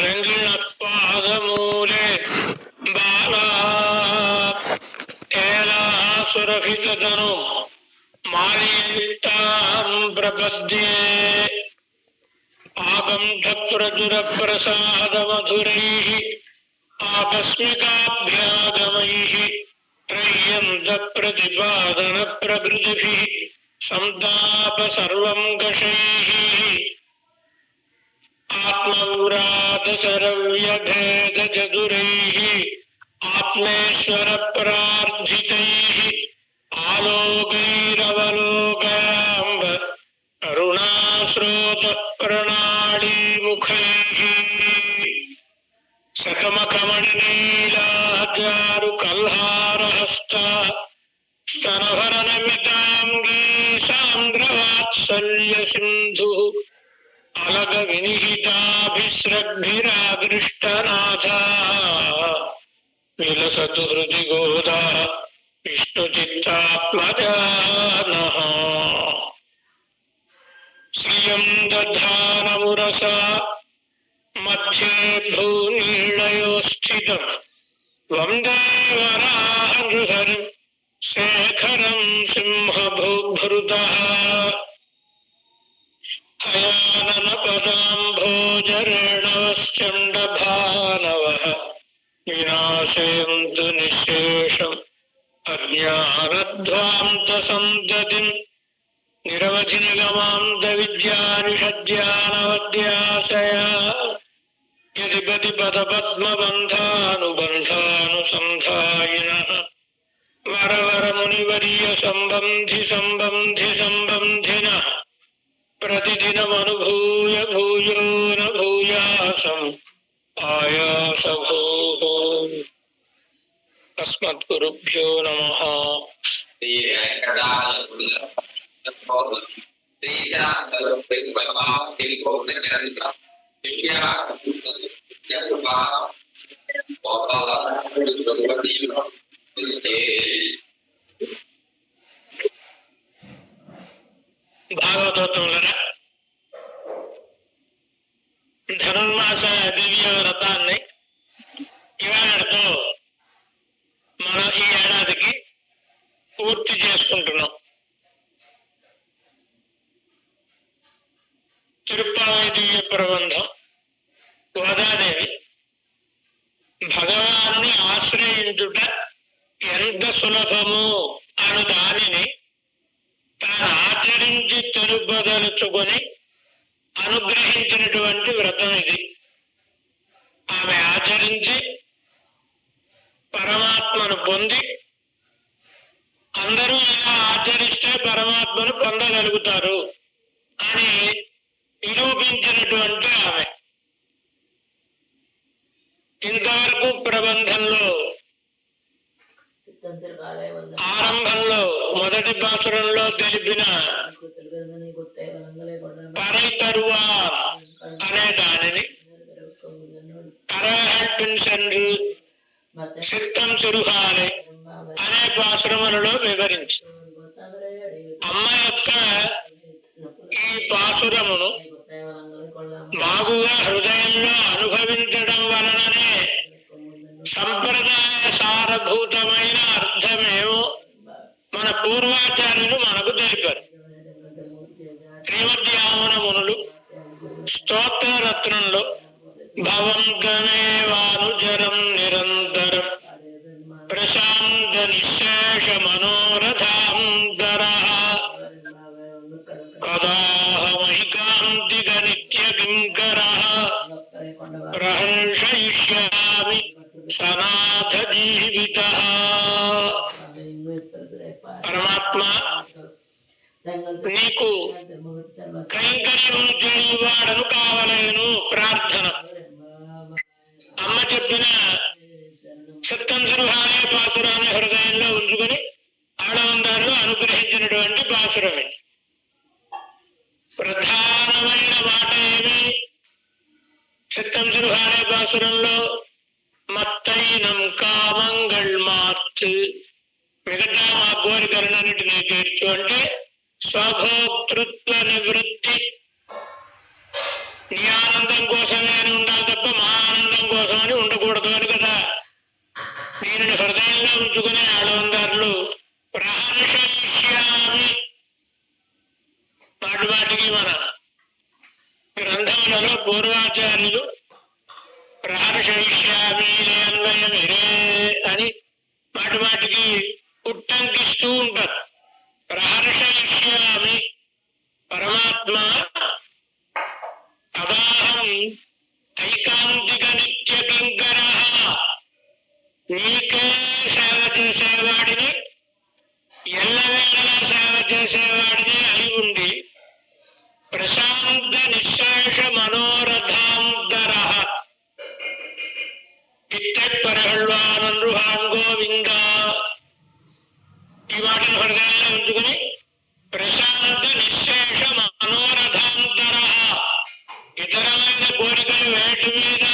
రంగిణ పాదమూలే బాలా ఏలా సురభితను మాలితాం ప్రపద్యే ఆగంధ ప్రచుర ప్రసాద మధురైః ఆకస్మికాభ్యాగమైః త్రయ్యంత ప్రతిపాదన ప్రకృతిభిః సంతాప సర్వం గశైః ఆత్మవ్రాత సరవ్యభేద చతురైః ఆత్మేశ్వర ప్రార్థితైః ఆలోకైరవలోకాంబ అరుణాశ్రోత ప్రణాళీముఖైః సకమకమణినీలాచారు కల్హారహస్త స్తనభరనమితాంగీ సాంద్రవాత్సల్య సింధు అలగ వినిహితాభిస్రగ్భిరాగృష్టనాథ విలసతు హృది గోదా విష్ణుచిత్తాత్మజానః శ్రియం దధానమురసా మధ్యే భూనీళయోస్థితం వందే వరాహనృహరిం శేఖరం సింహభూభృతః హయానన పదాంభోజరేణవశ్చండభానవః వినాశయంతు నిశ్శేషం అజ్ఞానధ్వాంత సంతతిం నిరవధి నిగమాంత విద్యానిషద్యానవద్యాశయా యదిపతి పదపద్మబంధానుబంధానుసంధాయినః వరవరమునివర్య సంబంధి సంబంధి సంబంధినః ప్రతిదినమనుభూయ భూయో న భూయాసం ఆయాసభూః. అస్మద్గురుభ్యో నమః. భాగవతోత్తములరా, ధనుర్మాస దివ్య వ్రతాన్ని ఇవాళతో మనం ఈ ఏడాదికి పూర్తి చేసుకుంటున్నాం. తిరుప్పావై దివ్య ప్రబంధం గోదాదేవి భగవాన్ని ఆశ్రయించుట ఎంత సులభము అను దానిని తాను ఆచరించి తెలుపదలుచుకొని అనుగ్రహించినటువంటి వ్రతం ఇది. ఆమె ఆచరించి పరమాత్మను పొంది అందరూ ఇలా ఆచరిస్తే పరమాత్మను పొందగలుగుతారు అని నిరూపించినటువంటి ఆమె. ఇంతవరకు ప్రబంధంలో ఆరంభంలో మొదటి పాసురంలో తెలిపిన పరైతరువా అనే దానిని కరహల్పిన్సెండ్రు సిత్తం సురుహాలే అనే పాసురములలో వివరించి అమ్మ యొక్క ఈ పాసురమును బాగుగా హృదయంలో అనుభవించడం వలననే సంప్రదాయ సారభూతమైన అర్థమేమో మన పూర్వాచార్యులు మనకు తెలిపారు. శ్రీమద్యామన మునులు స్తోత్రరత్నంలో భవంతమేవానుచరం నిరంతరం ప్రశాంత నిశ్శేష మనోరథాంతరః కదాహమైకాంతిక నిత్య కింకరః ప్రహర్షయిష్యామి సనాథ జీవితః. పరమాత్మ, నీకు కైంకర్యం చేయువాడను కావలేను ప్రార్థన. అమ్మ చెప్పిన చిత్తం సురుహాలే పాసురాన్ని హృదయంలో ఉంచుకొని ఆడవందారులు అనుగ్రహించినటువంటి పాసురం ఇది. ప్రధానమైన మాట ఏమి? చిత్తం సురుహాలే పాసురంలో మత్తైనం కామంగళ్ మాత్, మిగతా మా కోరికలన్నిటినీ తీర్చు అంటే స్వభోక్తృత్వ నివృత్తి. నీ ఆనందం కోసమే ఉండాలి తప్ప మా పూర్వాచార్యులు ప్రహర్షయిష్యామి అన్వయమిరే అని మాటి మాటికి ఉట్టంకిస్తూ ఉంటారు. ప్రహర్షయిష్యామి పరమాత్మ అవాహం ఐకాంతిక నిత్య కింకర, నీకే సేవ చేసేవాడిని, ఎల్లవేళలా సేవ చేసేవాడిని అయి ఉండి ప్రశాంత నిశ్శేష మనోరథాంతర ఇత్తత్పరహళ్వానృహాన్ గోవింద. ఈ మాటను హృదయంలో ఉంచుకుని ప్రశాంత నిశ్శేష మనోరథాంతర, ఇతరమైన కోరికలు వేటి మీద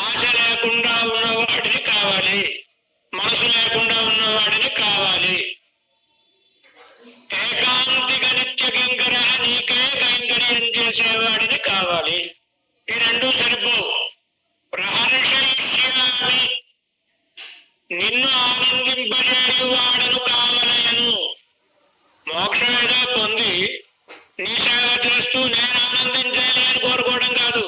ఆశ లేకుండా ఉన్నవాడిని కావాలి, మనసు లేకుండా ఉన్నవాడిని కావాలి. ఏకాంతిక నిత్య కింకర, నీకే కైంకర్యం చేసేవాడిని కావాలి. ఈ రెండు సరిపోవు. ప్రహర్షయిష్యామి, నిన్ను ఆనందింపజేయువాడను కావలయను. మోక్షం ఏదో పొంది నీ సేవ చేస్తూ నేను ఆనందించాలి అని కోరుకోవడం కాదు,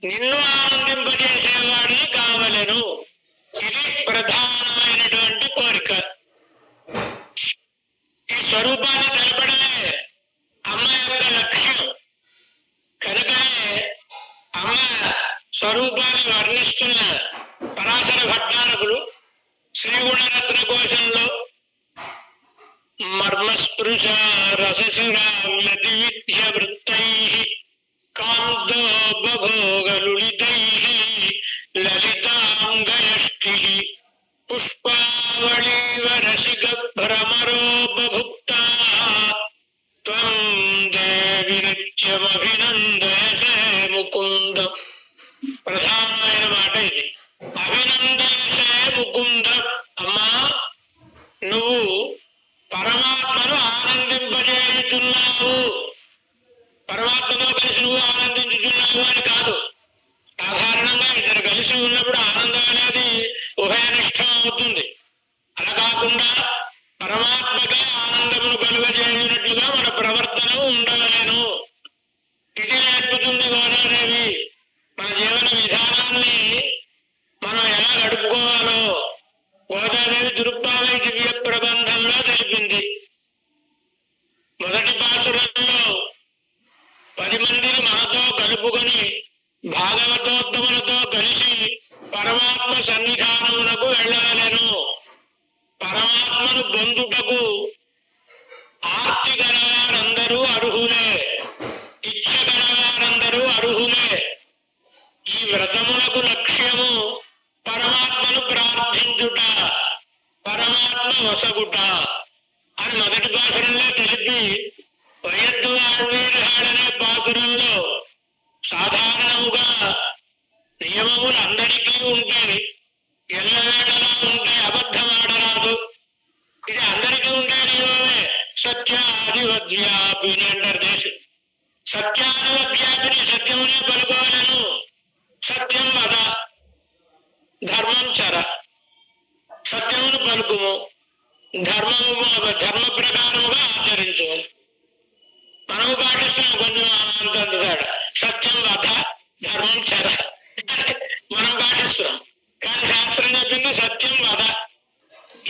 నిన్ను ఆనందింపజేసేవాడిని కావలెను. ఇది ప్రధానమైనటువంటి కోరిక. ఈ స్వరూపాన్ని తెలపడమే అమ్మ యొక్క లక్ష్యం. కనుకనే అమ్మ స్వరూపాన్ని వర్ణిస్తున్న పరాశర భట్టారకులు శ్రీగుణరత్న కోశంలో మర్మస్పృశ రససురావ్యతి విద్య వృత్తై కాంతో బభోగలులితై లలితాంగయష్టి పుష్పావళీవ రసిక భ్రమరో బభుక్తా త్వం దేవి నిత్యమభినందయసే ముకుంద. ప్రధానమైన మాట ఇది. అభినందయసే ముకుంద. అమ్మా, నువ్వు పరమాత్మను ఆనందింపజేయుచున్నావు, పరమాత్మతో కలిసి నువ్వు ఆనందించుచున్నావు అని కాదు. సాధారణంగా ఇద్దరు కలిసి ఉన్నప్పుడు ఆనందం అనేది ఉభయనిష్టం అవుతుంది. అలా కాకుండా పరమాత్మకే ఆనందమును కలుగజేయునట్లుగా మన ప్రవర్తన ఉండవలేను. ఇది నేర్పుతుంది గోదాదేవి. మన జీవన విధానాన్ని మనం ఎలా గడుపుకోవాలో గోదాదేవి దురుక్పావై దివ్య ప్రబంధంలో తెలిపింది. మొదటి పాసురంలో 10 మందిని మనతో కలుపుకొని భాగవతోత్తములతో కలిసి పరమాత్మ సన్నిధానమునకు వెళ్ళవలెను. పరమాత్మను పొందుటకు ఆర్తి గలవారందరూ అర్హులే, ఇచ్చ గలవారందరూ అర్హులే. ఈ వ్రతమునకు లక్ష్యము పరమాత్మను ప్రార్థించుట, పరమాత్మ వసగుట అని మొదటి పాసురంలో తెలిపి వయద్దు ఆళ్వీర్హాడనే పాసురంలో సాధారణముగా నియమములు అందరికీ ఉంటాయి, ఎల్లవేళలా ఉంటాయి, అబద్ధం ఆడరాదు. ఇది అందరికీ ఉండే నియమమే. సత్యాధివద్వ్యాపిని అంటారు దేశం. సత్యాధివద్వ్యాపిని, సత్యమునే పలుకోవలను. సత్యం వద, ధర్మం చర, సత్యమును పలుకుము, ధర్మ ప్రకారముగా ఆచరించు. మనము పాటిస్తున్నాం కొంచెం అంత తేడా. సత్యం వద, ధర్మం చర మనం పాటిస్తున్నాం, కానీ శాస్త్రం చెప్పింది సత్యం వద.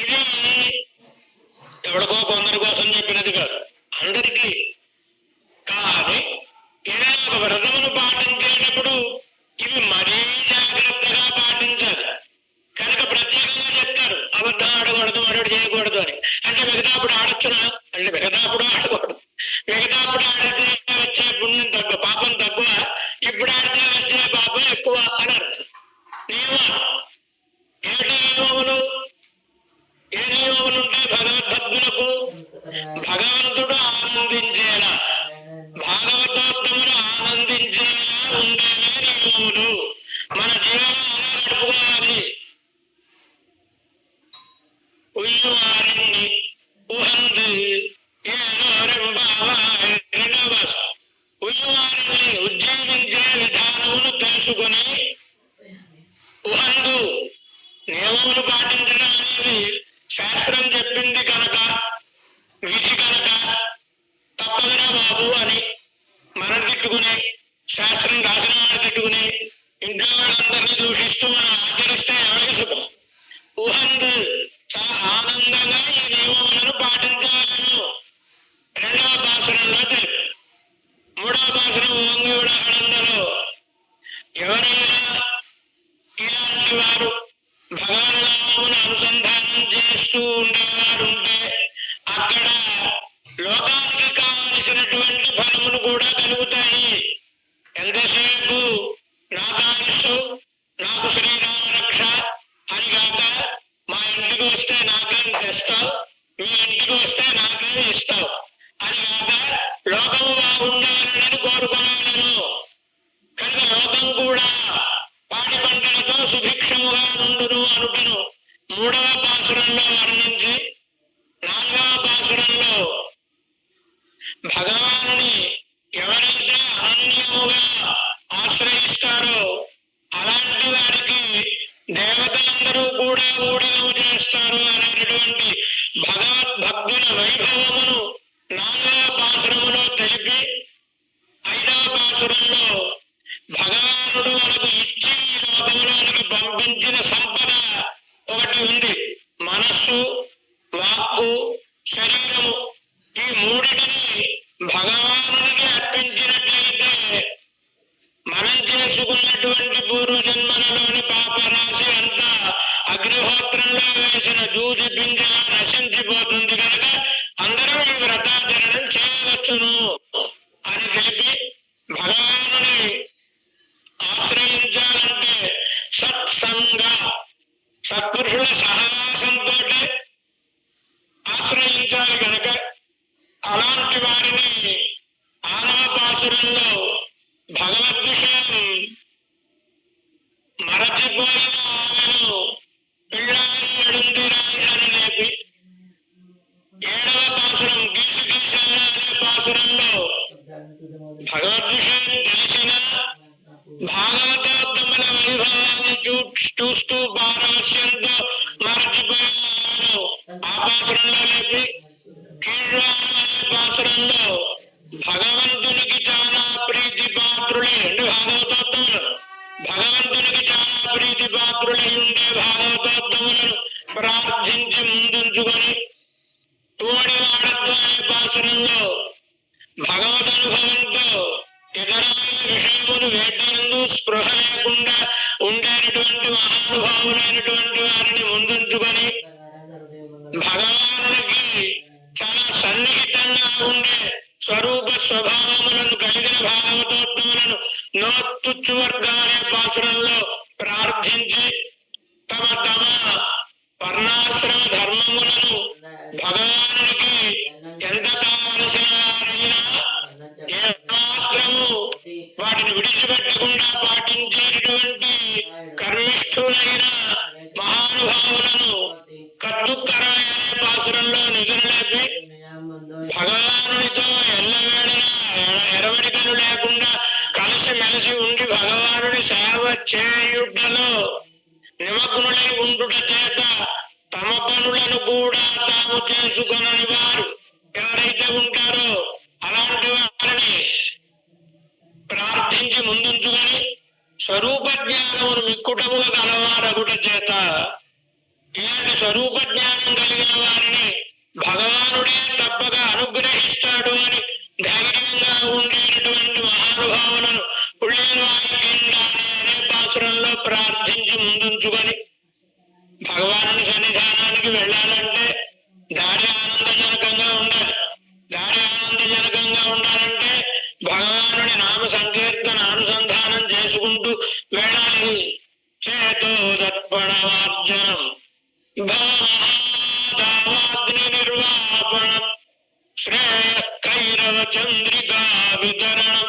ఇది ఎవరికో కొందరి కోసం చెప్పినది కాదు, అందరికీ. కానీ ఏదైనా ఒక వ్రతమును పాటించేటప్పుడు ఇవి మరీ జాగ్రత్తగా పాటించాలి. కనుక ప్రత్యేకంగా చెప్తారు అబద్ధం ఆడకూడదు, మరొకటి చేయకూడదు అని. అంటే మిగతాప్పుడు ఆడొచ్చునా అంటే మిగతాప్పుడు ఆడకూడదు. మిగతాప్పుడు ఆడితే వచ్చే పుణ్యం తక్కువ, పాపం తక్కువ, ఇప్పుడు ఆడితే వచ్చే పాపం ఎక్కువ అని అర్థం. నియమాలు ఏమిటి? నియమములు ఏ నియమములు ఉంటాయి భగవద్భక్తులకు? భగవంతుడు ఆనందించేలా, భాగవతోత్తములు ఆనందించేలా ఉండేవే నియమములు. మన జీవనం అలా నడుపుకోవాలి. ఉయ్యువారిని ఉహందు ఉయ్యువారిని ఉజ్జీవించే విధానమును తెలుసుకుని ఉహందు నియమములు పాటించడం అనేది శాస్త్రం చెప్పింది కనుక, విధి కనుక తప్పదురా బాబు అని మనం తిట్టుకుని శాస్త్రం రాసిన వాడు తిట్టుకుని ఇంట్లో వాళ్ళందరినీ దూషిస్తూ మనం ఆచరిస్తే ఎవరికి సుఖం? ఊహందు చాలా ఆనందంగా ఈ నియమములను పాటించవలను. రెండవ పాసురంలో తెలుపు. మూడవ పాసురం ఓంగి ఉడహడంలో ఎవరైనా ఇలాంటి వారు భగవన్నామమును అనుసంధానం చేస్తూ ఉండేవారు ఉంటే అక్కడ లోకానికి కావలసినటువంటి ఫలములు కూడా కలుగుతాయి. ఎంతసేపు నాకు ఆయుస్సు, నాకు శ్రీరామ రక్ష అని కాక మా ఇంటికి వస్తే నాకేం తెస్తావు, మీ ఇంటికి వస్తే నాకేం ఇస్తావు అని కాక లోకము బాగుండాలని కోరుకోవాలను. కనుక లోకం కూడా పాడి పంటలతో సుభిక్షముగా నుండును అనుటను మూడవ పాసురంలో వర్ణించి నాలుగవ పాసురంలో భగవానుని ఎవరైతే అనన్యముగా ఆశ్రయిస్తారో అలాంటి వారికి దేవతలందరూ కూడా ఊడిగము చేస్తారు అనేటటువంటి భగవద్భక్తుల వైభవమును నాలుగవ పాసురములో తెలిపి ఐదవ పాసురంలో భగవానుడు మనకు ఇచ్చి ఈ లోకంలోనికి పంపించిన సంపద ఒకటి ఉంది. మనస్సు, వాక్కు, శరీరము. ఈ మూడిటిని భగవానుడికి అర్పించినట్లయితే మనం చేసుకున్నటువంటి పూర్వజన్మలలోని పాపరాశి అంతా అగ్నిహోత్రంలో వేసిన దూది పింజలా నశించిపోతుంది. కనుక అందరం ఈ వ్రతాచరణం చేయవచ్చును అని తెలిపి భగవానుని ఆశ్రయించాలంటే సత్సంగ సత్పురుషుల సహవాసంతో ఆశ్రయించాలి. కనుక అలాంటి వారిని ఆరవ పాసురంలో భగవద్ విషయం మరచిపోయిన ఆమెను పిల్లారి ఎడుందిరాయి అని లేపి ఏడవ పాసురం గీసు గీసన్న అనే పాసురంలో భగవద్ విషయం తెలిసిన భాగవతోత్తముల వైభవాన్ని చూస్తూ పారవశ్యంతో మరచిపోయిన ఆమెను ఆ పాసురంలో లేపి కీళ్ళాను అనే పాసురంలో భగవంతునికి చాలా ప్రీతి పాత్రులై అంటే భాగవతోత్తములను భగవంతునికి చాలా ప్రీతి పాత్రులై ఉండే భాగవతోత్తములను ప్రార్థించి ముందుంచుకొని తోడి వాడద్దు అనే పాసురంలో భగవద్ అనుభవంతో ఇతరమైన విషయములు వేటయందు స్పృహ లేకుండా ఉండేటటువంటి మహానుభావులైనటువంటి వారిని ముందుంచుకొని భగవానునికి చాలా సన్నిహితంగా ఉండే స్వరూప స్వభావములను కలిగిన భాగవతోత్తములను నోత్తుచ్చు వర్గం అనే పాసురంలో ప్రార్థించి తమ తమ వర్ణాశ్రమ ధర్మములను భగవానునికి ఎంత కావలసిన వారైనా ఏమాత్రము వాటిని విడిచిపెట్టకుండా పాటించేటటువంటి కర్మిష్ఠులైన మహానుభావులను కద్దుక్కరాయ అనే పాసురంలో నిధులేపి భగవానుడితో ఎల్లవేళలా ఎరవడికలు లేకుండా కలిసిమెలిసి ఉండి భగవానుడి సేవ చేయుటలో నిమగ్నులై ఉండుట చేత తమ పనులను కూడా తాము చేసుకొనని వారు ఎవరైతే ఉంటారో అలాంటి వారిని ప్రార్థించి ముందుంచుకొని స్వరూప జ్ఞానమును మిక్కుటముగా కలవారగుట చేత ఇలాంటి స్వరూప జ్ఞానం కలిగిన వారిని భగవానుడే తప్పక అనుగ్రహిస్తాడు అని ధైర్యంగా ఉండేటటువంటి మహానుభావులను అనే పాసురంలో ప్రార్థించి ముందుంచుకొని భగవానుని సన్నిధానానికి వెళ్ళాలంటే దారి ఆనందజనకంగా ఉండాలి. దారి ఆనందజనకంగా ఉండాలంటే భగవానుడి నామ సంకీర్తన అనుసంధానం చేసుకుంటూ వెళ్ళాలి. చేతో దర్పణమార్జనం భావాగ్ని నిర్వాపణం శ్రేయ కైరవ చంద్రికా వితరణం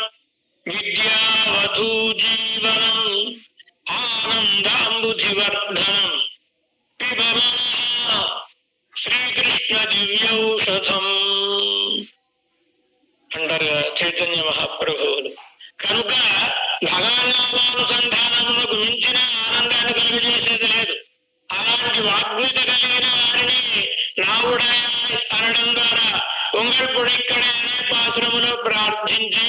విద్యావధూ జీవనం ఆనందాంబుధివర్ధనం పిబమః శ్రీకృష్ణ దివ్యౌషధం అంటారు చైతన్య మహాప్రభువులు. కనుక భగవన్నామానుసంధానమునకు మించిన ఆనందాన్ని కలుగజేసేది లేదు. అలాంటి వాగ్మిత కలిగిన వారిని నావుడాయ అనడం ద్వారా ఉంగల్ పొడిక్కడే అనే పాసురములో ప్రార్థించి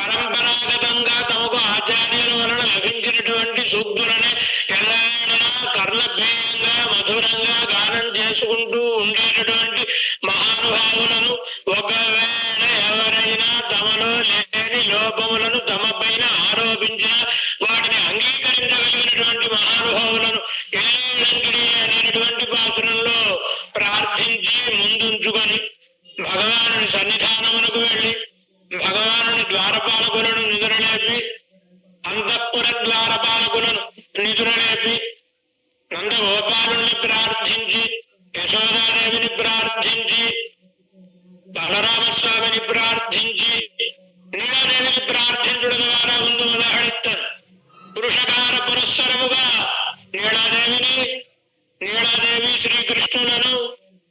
పరంపరాగతంగా తమకు ఆచార్యుల వలన లభించినటువంటి సూక్తులనే ఎల్లవేళలా కర్ణభేయంగా మధురంగా గానం చేసుకుంటూ ఉండేటటువంటి మహానుభావులను ఒకవేళ ఎవరైనా తమలో లేని లోపములను తమపైన ఆరోపించిన వాటిని అంగీకరించగలిగినటువంటి మహానుభావులను ఎల్లంగిడి అనేటువంటి పాసురంలో ప్రార్థించి ముందుంచుకొని భగవానుని సన్నిధానమునకు వెళ్ళి భగవానుని ద్వారపాలకులను నిద్రలేపి అంతఃపుర ద్వారపాలకులను నిద్రలేపి నందగోపాలుని ప్రార్థించి యశోదాదేవిని ప్రార్థించి బలరామస్వామిని ప్రార్థించి నీలాదేవిని ప్రార్థించడం ద్వారా ముందు ఉదాహరిస్తాను. పురుషకార పురస్సరముగా నీలాదేవి శ్రీకృష్ణులను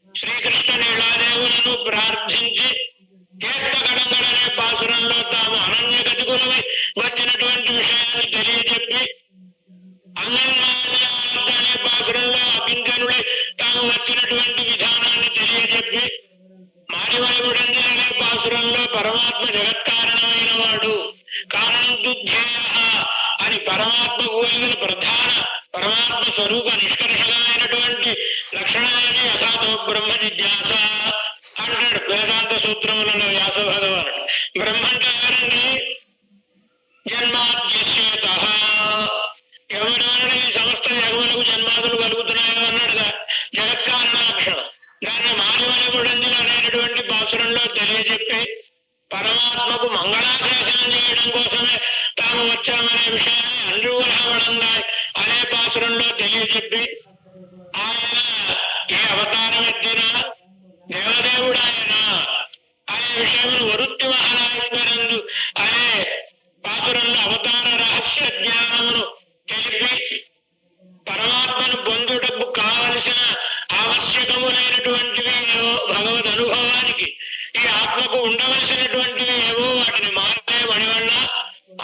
శ్రీకృష్ణ నీలాదేవులను ప్రార్థించి ఏత్తగడంగడనే పాసురంలో తాము అనన్యగతికులమై వచ్చినటువంటి విషయాన్ని తెలియజెప్పి అనే పాసురంలో అభింకనులై తాము వచ్చినటువంటి విధానాన్ని తెలియజెప్పి మారివైవుడంది అనే పాసురంలో పరమాత్మ జగత్కారణమైన వాడు కారణం దుధ్యేయ అని పరమాత్మకు కలిగిన ప్రధాన పరమాత్మ స్వరూప నిష్కర్షగా అయినటువంటి లక్షణాలని యథాతో బ్రహ్మ జిజ్ఞాస అంటాడు వేదాంత సూత్రములలో వ్యాస భగవానుడు. బ్రహ్మ అంటే ఎవరండి? జన్మాద్యస్యేత ఎవరెవరైనా ఈ సమస్త జగములకు జన్మాదులు కలుగుతున్నాయో అన్నాడుగా జగత్కారణ లక్షణం. దాన్ని మానవనిపుడంది అనేటటువంటి పాసురంలో తెలియజెప్పి పరమాత్మకు మంగళాశాసనం చేయడం కోసమే తాము వచ్చామనే విషయాన్ని అనుగుణవడంగా అనే పాసురంలో తెలియజెప్పి ఆయన ఏ అవతారం ఎత్తినా దేవదేవుడు ఆయన అనే విషయమును వరుత్తి మహానాయకునందు అనే పాసురంలో అవతార రహస్య జ్ఞానమును తెలిపి పరమాత్మను పొందుటకు కావలసిన ఆవశ్యకములైనటువంటివి ఏవో భగవద్ అనుభవానికి ఈ ఆత్మకు ఉండవలసినటువంటివి ఏవో వాటిని మారే మణివల్ల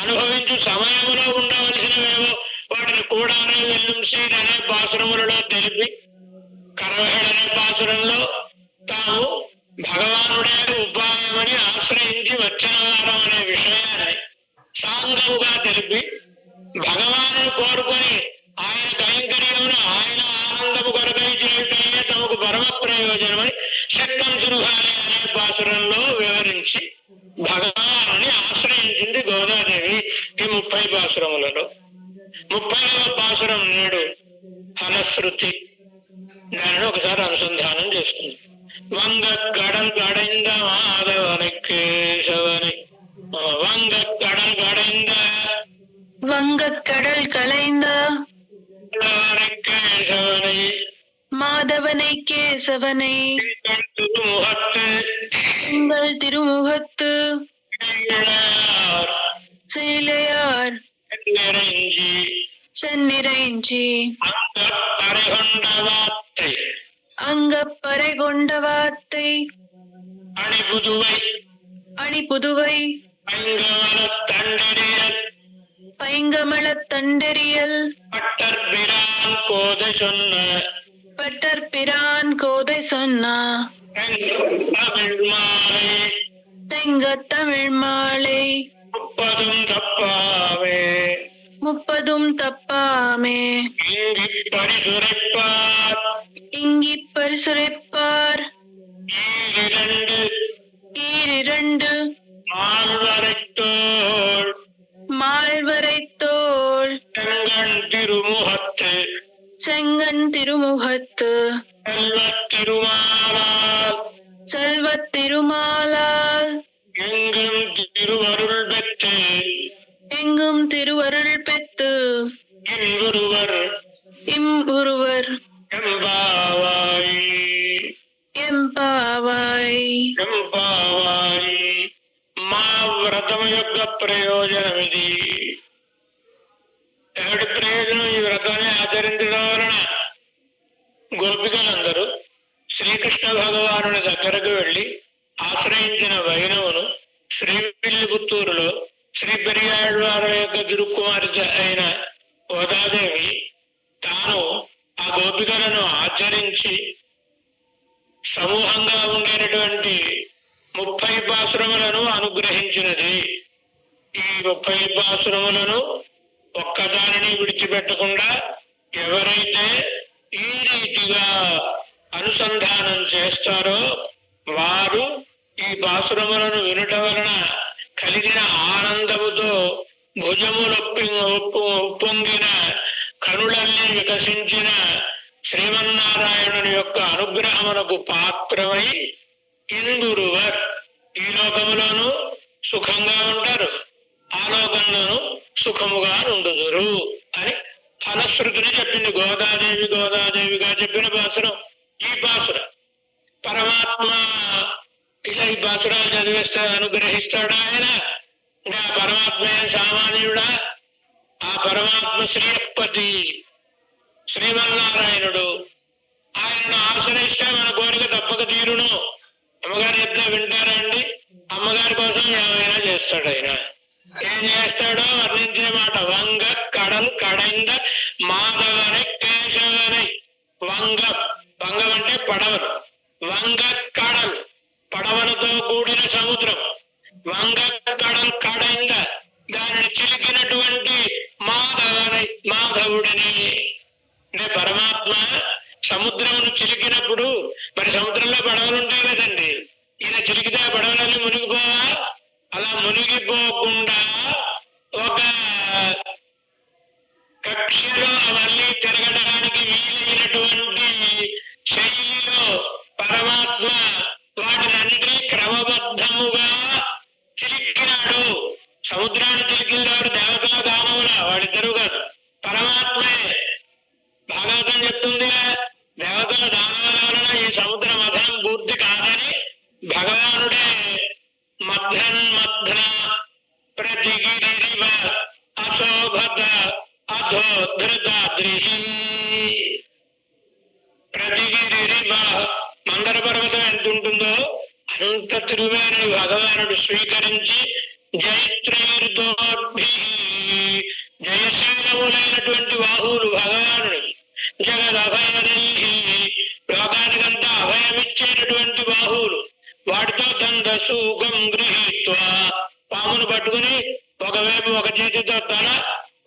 అనుభవించు సమయములో ఉండవలసినవేవో వాటిని కూడానే వెల్లుంసి అనే పాసురములలో తెలిపి కరవేడనే పాసురంలో తాము భగవానుడే ఉపాయమని ఆశ్రయించి వచ్చిన వారం అనే విషయాన్ని సాంగముగా తెలిపి భగవాను కోరుకొని ఆయన కైంకర్యమును ఆయన ఆనందము కొరకై చేయుటయే తమకు పరమ ప్రయోజనమని శక్తం సురుగాలి అనే పాసురంలో వివరించి భగవానుని ఆశ్రయించింది గోదాదేవి ఈ 30 పాసురములలో. 30వ పాసురం నేడు ఫలశ్రుతి. దానిని ఒకసారి అనుసంధానం చేసుకుంది. వంగ కడల్ కడైంద మాధవని కేశవని వంగ కడల్ కడైంద வங்கக்கடல் களைந்த கேசவனை மாதவனை கேசவனை உங்கள் திருமுகத்து சீலையார் சென்னிறைஞ்சி அங்கப்பறை கொண்ட வார்த்தை அணிபுதுவை பைங்கமலத் தண்டெறியல் பட்டர்பிரான் கோதை சொன்ன தெங்கத்தமிழ் மாலை முப்பதும் தப்பாமே இங்கி பரிசுரைப்பார் ஈரிரண்டு மால்வரைத்தோள் செங்கண் திருமுகத்து செல்வத் திருமாலால் எங்கும் திருவருள் பெற்று இம்முருவர் ఎంపావాయి. మా వ్రతం యొక్క ప్రయోజనం ఇది. ఏమిటి ప్రయోజనం? ఈ వ్రతాన్ని ఆచరించడం వలన గోపికలందరూ శ్రీకృష్ణ భగవానుని దగ్గరకు వెళ్లి ఆశ్రయించిన వైనవును శ్రీవిల్లిపుత్తూరులో శ్రీ పెరియాళ్వారు యొక్క తిరుక్కుమార్తె అయిన గోదాదేవి తాను ఆ గోపికలను ఆచరించి సమూహంగా ఉండేటటువంటి 30 పాసురములను అనుగ్రహించినది. ఈ 30 పాసురములను ఒక్కదానిని విడిచిపెట్టకుండా ఎవరైతే ఈ రీతిగా అనుసంధానం చేస్తారో వారు ఈ పాసురములను వినుట వలన కలిగిన ఆనందముతో ఉప్పొంగిన కనులన్నీ వికసించిన శ్రీమన్నారాయణుని యొక్క అనుగ్రహమునకు పాత్రమై ఇందురువర్ ఈ లోకములోను సుఖంగా ఉంటారు, ఆ లోకంలోను సుఖముగా నుండుదురు అని ఫలశ్రుతిని చెప్పింది. గోదాదేవిగా చెప్పిన పాసురం ఈ పాసురం. పరమాత్మ ఇలా ఈ పాసురాలు చదివిస్తే అనుగ్రహిస్తాడా ఆయన? ఇంకా పరమాత్మ సామాన్యుడా? ఆ పరమాత్మ శ్రీపతి శ్రీమన్నారాయణుడు. ఆయనను ఆశ్రయిస్తే మన కోరిక తప్పక తీరును. అమ్మగారు చెప్తే వింటారా అండి? అమ్మగారి కోసం ఏమైనా చేస్తాడు ఆయన. ఏం చేస్తాడో వర్ణించే మాట. వంగ కడల్ కడైంద మాధవని కేశవని. వంగం అంటే పడవలు. వంగ కడల్ పడవలతో కూడిన సముద్రం. వంగ కడల్ కడైంద దానిని చిలికినటువంటి మాధవుడిని. అంటే పరమాత్మ సముద్రమును చిలికినప్పుడు మరి సముద్రంలో పడవలు ఉంటాయి కదండి. ఈయన చిలికితే ఆ పడవలన్నీ మునిగిపోవా? అలా మునిగిపోకుండా ఒక కక్షలో అవన్నీ తిరగడానికి వీలైనటువంటి శైలిలో పరమాత్మ వాటినన్నిటినీ క్రమబద్ధముగా చిలికినాడు. సముద్రాన్ని చిలికినాడు దేవతల గానముల, వాడిద్దరు కాదు, పరమాత్మే. భాగవతం చెప్తుందిగా, దేవతల దానముల వలన ఈ సముద్ర మథనం పూర్తి కాదని భగవానుడే మధ్న ప్రతిగిరివ అశోభత అధోధృతాద్రిహి. ప్రతిగిరివ మందర పర్వతం ఎంత ఉంటుందో అంత తిరుమేని భగవానుడు స్వీకరించి జైత్రైర్దోభి జయశీలములైనటువంటి బాహువులు భగవానుడు. జగదభయనై లోకానికంతా అభయమిచ్చేటటువంటి బాహువులు. వాటితో దందసూకం గృహీత్వా పామును పట్టుకుని ఒకవైపు ఒక చేతితో తల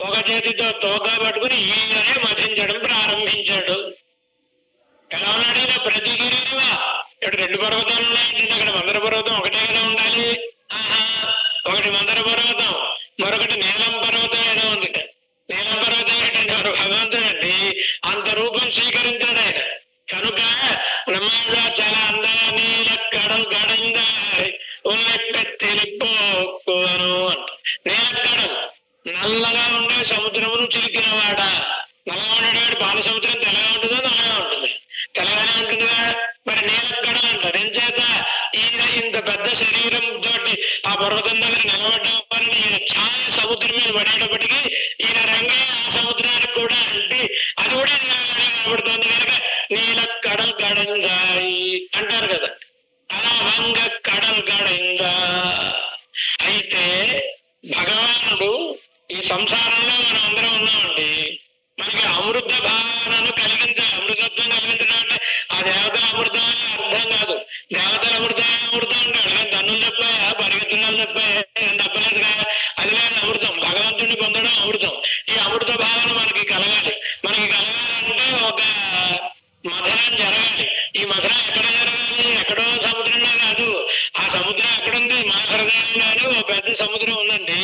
ఒక చేతితో తోక పట్టుకుని ఈయనే మధించడం ప్రారంభించాడు. ఎలా ఉన్నాడు? ప్రతిగిరివా. ఇక్కడ 2 పర్వతాలు ఉన్నాయండి. అక్కడ మందర పర్వతం ఒకటే కదా ఉండాలి. ఒకటి మందర పర్వతం, మరొకటి నీలం పర్వతం ఏదో ఉంది. నీలం పర్వతం ఏంటంటే వాడు భగవంతుడండి. అంత రూపం స్వీకరించాడు ఆయన. కనుక బ్రహ్మాండ చాలా అందంగా నీల కడల్ గడంగా ఉల్లెట్టెత్తిపోను అంట. నీల కడల్ నల్లగా ఉండే సముద్రమును చిలికిన వాడా. నల్లగా ఉండేవాడు పాల సముద్రం తెల్లగా ఉంటుందో నల్లగా ఉంటుంది? తెల్లగానే ఉంటుందిగా. మరి నీల కడల్ అంటారు. ఎంచేత ఈయన ఇంత పెద్ద శరీరం తోటి ఆ పర్వతం దగ్గర నిలబడ్డం వలన ఈయన ఛాయ సముద్రం మీద పడేటప్పటికీ ఈయన రంగే ఆ సముద్రానికి కూడా అంటే అది కూడా కనబడుతుంది కనుక నీల కడల్ గడంగాయి అంటారు కదా. అలా వంగ కడల్ గడంగా. అయితే భగవానుడు ఈ సంసారంలో మనం అందరం ఉన్నామండి. మనకి అమృత భావనను కలిగించాలి. అమృతత్వం కలిగించడం అంటే ఆ దేవతల అమృతం అనే అర్థం కాదు. దేవతల అమృతం ఉంటాడు కానీ తన్నులు తప్ప పరిగెత్తులు తప్ప ఏం తప్పలేదుగా. అది లేదు అమృతం. భగవంతుడిని పొందడం అమృతం. ఈ అమృత భావన మనకి కలగాలి. మనకి కలగాలంటే ఒక మథనం జరగాలి. ఈ మథనం ఎక్కడ జరగాలి? ఎక్కడో సముద్రంలో కాదు. ఆ సముద్రం ఎక్కడుంది? మన హృదయంలోనే ఓ పెద్ద సముద్రం ఉందండి.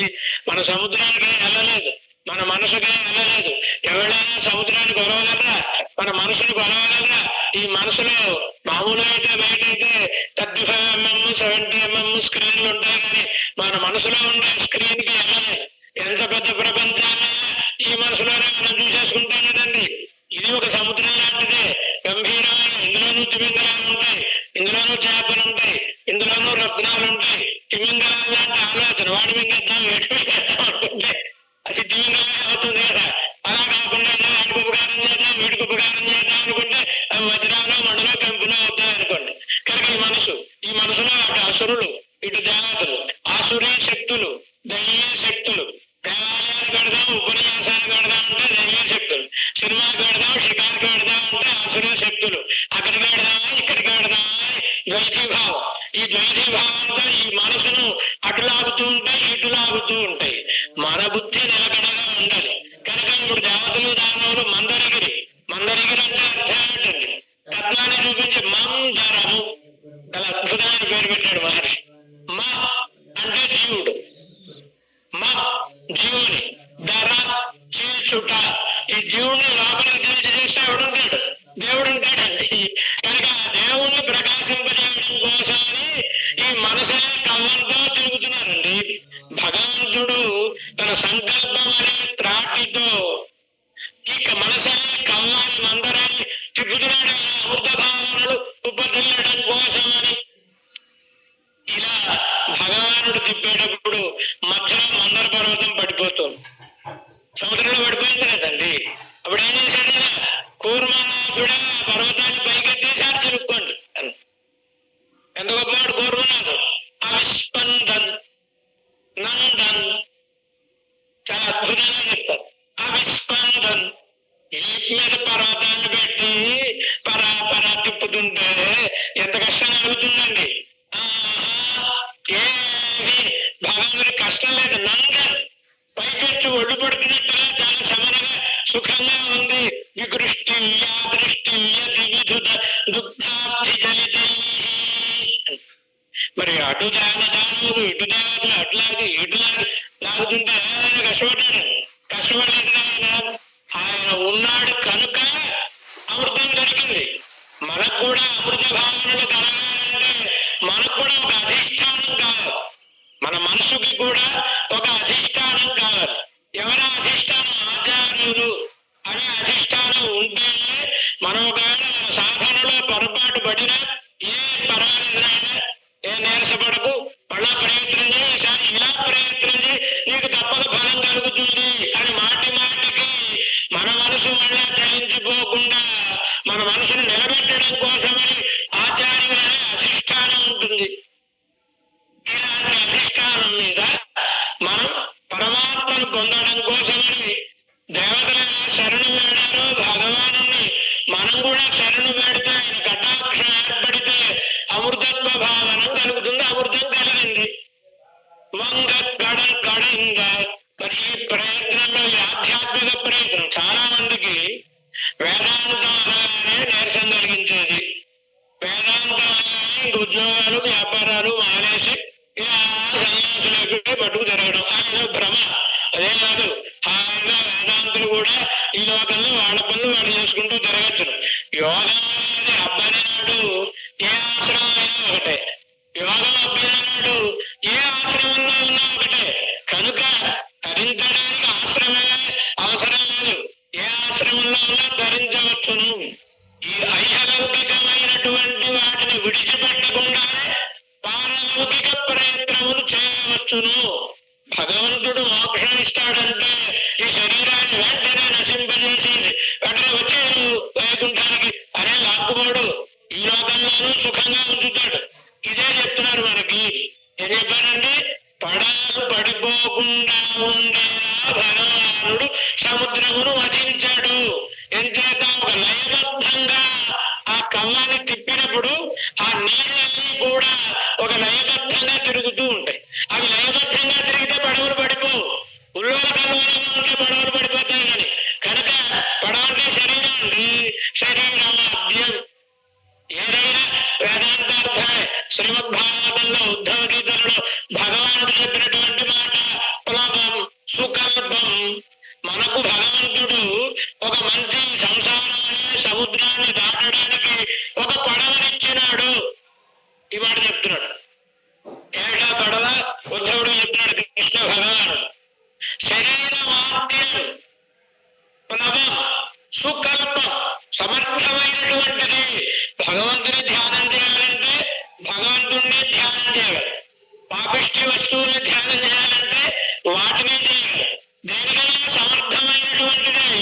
మన సముద్రానికి వెళ్ళలేదు, మన మనసుకే వెళ్ళలేదు. ఎవరైనా సముద్రాన్ని కొలవగలరా? మన మనసును కొలవగలరా? ఈ మనసులో మామూలుగా అయితే బయట అయితే 35mm 70mm స్క్రీన్లు ఉంటాయి కానీ మన మనసులో ఉండే స్క్రీన్ కి వెళ్ళలేదు. ఎంత పెద్ద ప్రపంచాన్ని ఈ మనసులోనే మనం చూసేసుకుంటాం కదండి. ఇది ఒక సముద్రం లాంటిదే, గంభీరమైన. ఇందులోనూ తిమింగలాలు ఉంటాయి, ఇందులోనూ చేపలు ఉంటాయి, ఇందులోనూ రత్నాలు ఉంటాయి. తిమింగలాలు లాంటి ఆలోచన వాడి మింగేద్దాం వీటి మింగేద్దాం అనుకుంటే అది తిమింగలమే అవుతుంది కదా. అలా కాకుండా వాడికి ఉపకారం చేద్దాం వీడికి ఉపకారం చేద్దాం అనుకుంటే అవి వజ్రాలు మండలో కంపెనీ అవుతాయి అనుకోండి. కనుక ఈ మనసులో అటు అసురులు ఇటు దేవతలు, ఆసురీ శక్తులు, దైవీ శక్తులు, దేవాలయాలు మన బుద్ధి నిలకడగా ఉండాలి. కనుక ఇప్పుడు దేవతలు దానవులు మందరగిరి అంటే అర్థం ఏంటండి? తత్వాన్ని చూపించి మందరము, చాలా అద్భుతమైన పేరు పెట్టాడు మహర్షి. మ అంటే జీవుడు, జీవుని, ధర చీల్చుట. ఈ జీవుని లోపలికి తీర్చి చూస్తే ఎవడుంటాడు? దేవుడు ఉంటాడండి. కనుక ఆ దేవుణ్ణి ప్రకాశింపజేయడం కోసమని ఈ మనసునే కవ్వంతో తిరుగుతున్నారండి. భగవంతుడు తన సంకల్పం అనే త్రాటితో ఇక మనసనే కవ్వాన్ని మందరాన్ని తిప్పుతున్నాడు. అమృత భావనలు ఉపదిల్లడం కోసమని ఇలా భగవానుడు తిప్పేటప్పుడు మధ్యలో మందర పర్వతం పడిపోతుంది, సముద్రంలో పడిపోయింది కదండి. అప్పుడు ఏం చేశాడు? కూర్మనాథుడే ఆ పర్వతాన్ని పైకెత్తేసారి చిరుక్కోండి అని. ఎంత గొప్పవాడు కూర్మనాథుడు. అవిస్పందన్ నందన్, చాలా అద్భుతంగా చెప్తారు. అవిస్పందన్, వీపు మీద పర్వతాన్ని పెట్టి పరా తిప్పుతుంటే ఎంత కష్టం కలుగుతుందండి. ఏది భగవంతుడి కష్టం లేదు. నందన్, పైకొచ్చి ఒళ్ళు పడుతున్నట్టుగా చాలా సమనగా సుఖంగా ఉంది. వికృష్టివ్య దృష్టివ్య దివిధుత దుగ్ధాబ్ధి జలిత. మరి అటు దానవులు ఇటు దేవతలు అట్లాగే ఇటులాగి లాగుతుంటే ఆయన కష్టపడలేదు ఆయన ఉన్నాడు కనుక అమృతం దొరికింది. మనకు కూడా అమృత భావనలు కలగాలంటే మనకు కూడా ఒక అధిష్టానం కావాలి. మన మనసుకి కూడా ఒక అధిష్టానం కావాలి. ఎవరి అధిష్టానం? ఆచార్యులు అనే అధిష్టానం ఉంటేనే మనం ఒకవేళ మన సాధనలో పొరపాటు పడినా ఏ పర్వాలేదు, ఏ నీరసపడకు, మళ్ళా ప్రయత్నం చేయి, ఈసారి ఇలా ప్రయత్నం చేయి, నీకు తప్పక ఫలం కలుగుతుంది అని మాటికి మన మనసు మళ్ళా చలించిపోకుండా మన మనసును నిలబెట్టడం కోసమని ఆచార్యులనే అధిష్టానం ఉంటుంది. ఇలాంటి అధిష్టానం మీద మనం పరమాత్మను పొందడం కోసమని దేవతలను శరణు వేడారో భగవాను మనం కూడా శరణు పెడితే ఆయన కటాక్షం ఏర్పడితే అమృతత్వ భావన కలుగుతుంది. అమృతం కలిగింది. వంగ గడంగ. మరి ఈ ప్రయత్నంలో ఈ ఆధ్యాత్మిక ప్రయత్నం చాలా మందికి వేదాంతం అనగానే నీరసం కలిగించేది. వేదాంతం అనగానే ఉద్యోగాలు వ్యాపారాలు మానేసి ఇలా సన్యాసులకు పట్టుకు తిరగడం అనేది భ్రమ. అదే కాదు, హాయిగా వేదాంతులు కూడా ఈ లోకంలో వాళ్ళ పనులు వాళ్ళు చేసుకుంటూ తిరగచ్చును. యోగం అనేది అబ్బనాడు ఏ ఆశ్రమం అయినా ఒకటే, యోగం అబ్బనాడు ఏ ఆశ్రమంలో ఉన్నా ఒకటే. కనుక ధరించడానికి ఆశ్రమే అవసరం లేదు, ఏ ఆశ్రమంలో ఉన్నా ధరించవచ్చును. ఈ ఐహలౌకికమైనటువంటి వాటిని విడిచిపెట్టకుండానే పారలౌకిక ప్రయత్నములు చేయవచ్చును. భగవంతుడు మోక్షం ఇస్తాడంటే ఈ శరీరాన్ని వెంటనే నశింపజేసి వెంటనే వచ్చాడు వైకుంఠానికి అనే లాక్కుపోడు, ఈ లోకంలోనూ సుఖంగా ఉంచుతాడు. ఇదే చెప్తున్నారు మనకి. ఏం చెప్పారండి? పడాలు పడిపోకుండా ఉండేలా భగవానుడు సముద్రమును వధించాడు. ఎంచేత ఒక లయబద్ధంగా ఆ కవ్వాన్ని తిప్పినప్పుడు ఆ నీళ్ళన్నీ కూడా ఒక లయబద్ధంగా తిరుగుతూ ఉంటాయి. అవి లయబద్ధంగా తిరిగితే పడవలు పడిపోవు, ఉల్లోలకల్లోలంగా ఉంటే పడవలు పడిపోతాయి. కానీ కనుక పడవ అంటే శరీరం అండి. శరీరమాద్యం ఏదైనా వేదాంతార్థమే. శ్రీమద్భాగవతంలో ఉద్ధవ గీతలలో భగవానుడు చెప్పినటువంటి మాట ప్లవం సుకల్పం. మనకు భగవంతుడు ఒక మంచి సంసారం అనే సముద్రాన్ని దాటడానికి ఒక పడవనిచ్చినాడు. ఈ మాట చెప్తున్నాడు. ఏటా పడవ? ఉద్ధవుడు చెప్తున్నాడు కృష్ణ భగవానుడు. శరీరమాద్యం ప్లవం సుకల్పం, సమర్థమైనటువంటిది. భగవంతుని ధ్యానం చేయాలంటే భగవంతుణ్ణి ధ్యానం చేయాలి. పాపిష్టి వస్తువుని ధ్యానం చేయాలంటే వాటిని చేయాలి. దేనికైనా సమర్థమైనటువంటిది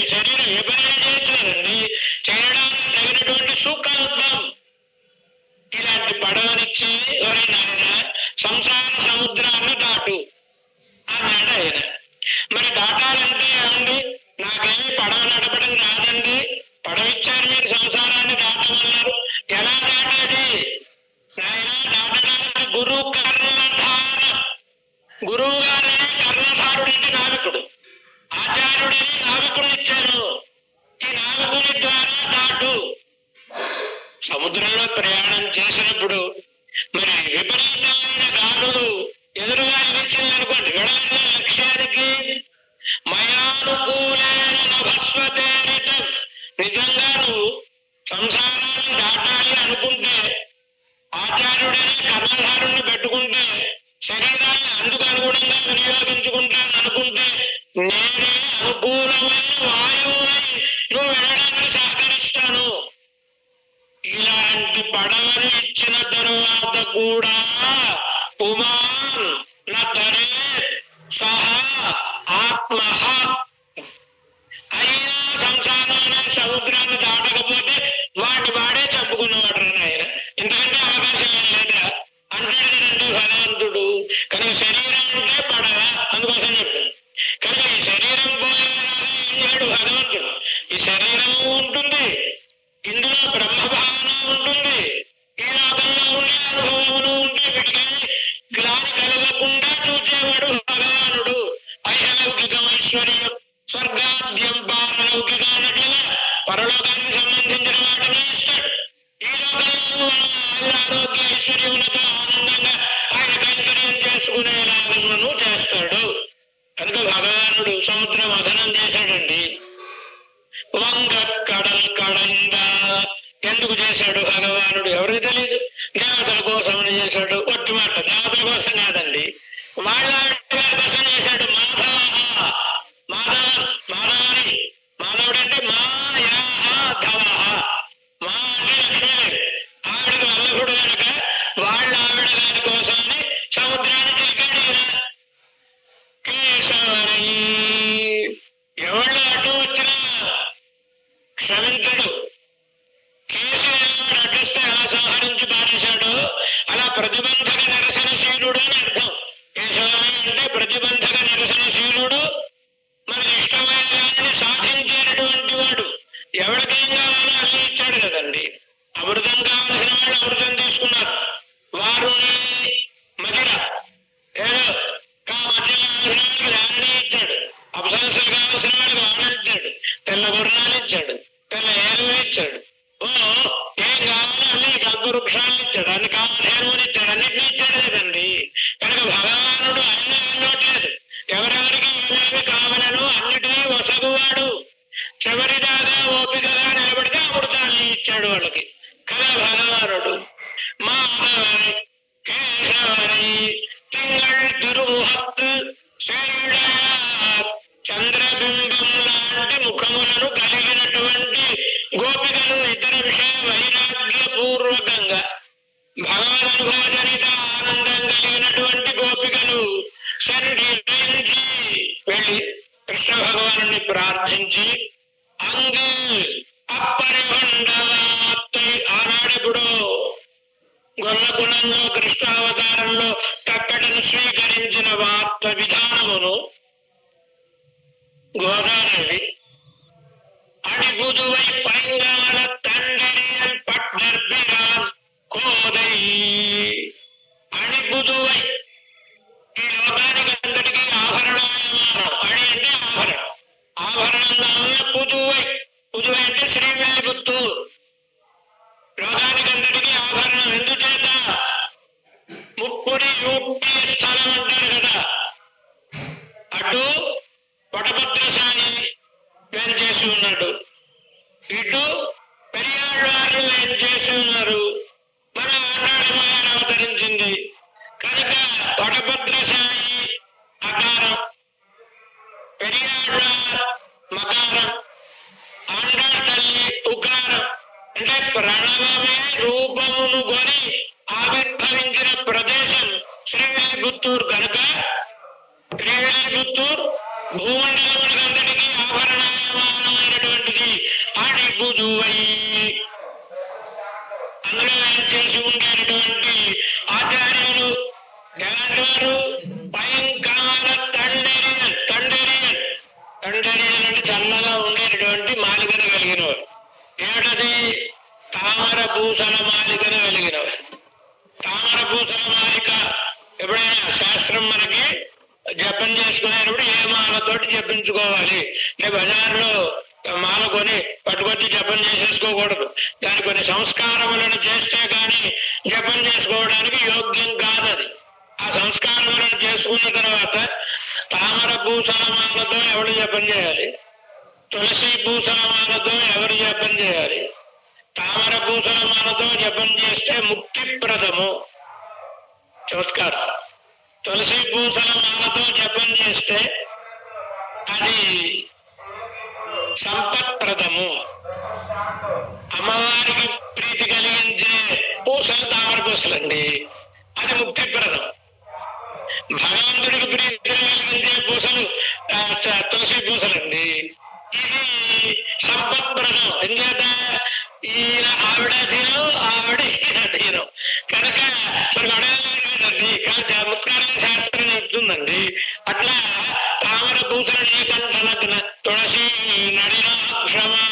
సంసారాన్ని దాటాలి అనుకుంటే ఆచార్యుడనే కర్మధారుణ్ణి పెట్టుకుంటే శరీరాన్ని అందుకు అనుగుణంగా వినియోగించుకుంటాను అనుకుంటే నేనే అనుకూలమైన వాయువునై నువ్వు వెళ్ళడానికి సహకరిస్తాను. ఇలాంటి పడవను ఇచ్చిన తరువాత కూడా పుమాన్ నరే సహా ఆత్మ అయినా సంసారం అనే సముద్రాన్ని దాటకపోతే వాడే చెప్పుకున్నవాడు ఆయన. ఎందుకంటే అవకాశం లేదురా అంటాడు కదండి భగవంతుడు. కనుక శరీరం అంటే పడవ అందుకోసం చెప్పాడు. కనుక ఈ శరీరం పోయేలాగా ఏం చేయడు భగవంతుడు. ఈ శరీరము ఉంటుంది, ఇందులో బ్రహ్మభావన ఉంటుంది, ఈ లోకంలో ఉండే అనుభవములు ఉంటే వీటికి గ్లాని కలగకుండా చూచేవాడు భగవానుడు. ఐహలౌకికం ఐశ్వర్యం స్వర్గాద్యం పారలౌకిక అన్నట్లుగా పరలోకానికి సంబంధించిన వాటిని ఇస్తాడు. ఈ లోకంలో ఆరోగ్య ఐశ్వర్యములతో ఆనందంగా ఆయన కైంకర్యం చేసుకునేలాగను చేస్తాడు. కనుక భగవానుడు సముద్ర మథనం చేశాడండి. వంగ కడల్ కడంగా ఎందుకు చేశాడు భగవానుడు ఎవరికి తెలియదు. దేవతల కోసం చేశాడు. ఒట్టి మాట దేవతల కోసం కాదండి, వాళ్ళ కోసం చేశాడు. మాధవని మాధవుడు అంటే మాయాధవ. మా అంటే లక్ష్మీదేవి, ఆవిడకి వల్లభుడు కనుక వాళ్ళ ఆవిడ గారి కోసమని సముద్రాన్ని తిరిగాడు. కేశవరి ఎవళ్ళు అటు వచ్చినా క్షమించడు. కేశవుడు అడ్డిస్తే ఎలా సంహరించి పారేశాడు అలా ప్రతిబంధక నిరసనశీలుడు అని అర్థం. కేశవరి అంటే ప్రతిబంధక నిరసనశీలుడు, మనకి ఇష్టమైన దానిని సాధించేటటువంటి వాడు. ఎవరికేం కావాలో అన్ని ఇచ్చాడు కదండి. అమృతం కావలసిన వాళ్ళు అమృతం తీసుకున్నారు, వారుని మదిర ఏదో మధ్య కావలసిన వాళ్ళకి దాన్ని ఇచ్చాడు, అపసరసలు కావలసిన వాళ్ళకి వాడని ఇచ్చాడు, తెల్ల గుర్రాలు ఇచ్చాడు, తెల్ల ఏరువు ఇచ్చాడు, ఏం కావాలో అన్ని కల్పవృక్షాలను ఇచ్చాడు, అన్ని కామధేనువుని ఇచ్చాడు, అన్నిటినీ ఇచ్చాడు కదండి. కనుక భగవానుడు అన్ని అనట్లేదు, ఎవరెవరికి ఏమేమి కావాలను అన్నిటినీ వసగువాడు. చివరిదాగా ఓపికగా నిలబడితే అమృతాన్ని ఇచ్చాడు వాళ్ళకి కదా భగవానుడు. మాధవరి కేశవరి తింగళ్ తిరుముహత్ చంద్రబింబం లాంటి ముఖములను కలిగినటువంటి గోపికలు ఇతర విషయ వైరాగ్యపూర్వకంగా భగవదనుభవజనిత ఆనందం కలిగినటువంటి గోపికలు సంధించి వెళ్ళి కృష్ణ భగవాను ప్రార్థించి అంగు అప్పరిభండవాత్తై ఆనాడెప్పుడో గొల్లకులంలో కృష్ణావతారంలో తక్కడను స్వీకరించిన వార్త విధానమును గోదాదేవి అడిపుదువై పైంగాల తండ్రియల్ పట్టర్బిరాన్ కోదై అడిపుదువై ఈ లోకానికి అంతటికీ ఆభరణాయమానం. అడి అంటే ఆభరణం, ఆభరణంగా ఉన్న పుదువై. పుదువై అంటే శ్రీవిల్లిపుత్తూరు. లోకానికి అంతటికీ ఆభరణం ఎందుచేత ముప్పుడి యూపీ స్థలం అంటారు కదా. అటు వటభద్రశాయి ఏం చేసి ఉన్నాడు, ఇటు పెరియాళ్ళవారు ఏం చేసి ఉన్నారు, మన ఆండాళమాయన అవతరించింది కనుక వటభద్రశాయి అకారం, పెరియాళ్ళ మకారం, ఆండాళ్ తల్లి ఉకారం. అంటే ప్రణవమే రూపమును కొని ఆవిర్భవించిన ప్రదేశం శ్రీవిల్లిపుత్తూరు కనుక శ్రీవిల్లిపుత్తూరు భూమండలమునికి అంతటికీ ఆభరణాయమానమైనటువంటిది. అడిపుదువై అందులో ఏం చేసి ఉండేటటువంటి ఆచార్యులు ఎలాంటి వారు, పైంకాల తండెరియన్. తండెరియన్ తండెరియన్ అంటే చల్లగా ఉండేటటువంటి మాలికను కలిగిన వారు. ఏమిటది? తామర పూసల మాలికను కలిగిన వారు. తామర పూసల మాలిక ఎప్పుడైనా శాస్త్రం మనకి జపం చేసుకునేటప్పుడు ఏ మాలతోటి జపించుకోవాలి. బజార్లో మాల కొని పట్టుకొచ్చి జపం చేసేసుకోకూడదు. దాని కొన్ని సంస్కారములను చేస్తే కానీ జపం చేసుకోవడానికి యోగ్యం కాదు. అది ఆ సంస్కారములను చేసుకున్న తర్వాత తామర పూసల మాలతో ఎవరు జపం చేయాలి, తులసి పూసల మాలతో ఎవరు జపం చేయాలి, తామర పూసల మాలతో జపం చేస్తే ముక్తిప్రదము. చమత్కారం. తులసి పూసల మాలతో జపం చేస్తే అది సంపత్ప్రదము. అమ్మవారికి ప్రీతి కలిగించే పూసలు తామర పూసలండి, అది ముక్తిప్రదం. భగవంతుడికి ప్రీతి కలిగించే పూసలు తులసి పూసలండి, ఇది సంపత్ప్రదం. ఎందుచేత ఈయన ఆవిడ అధీనం, ఆవిడ ఈయన అధీనం కనుక మరి అడగలేదండి. కానీ చమత్కారం శాస్త్రం చెప్తుందండి. అట్లా తామర పూసలు నీకంటలగ్న తులసి నడినాక్షమా,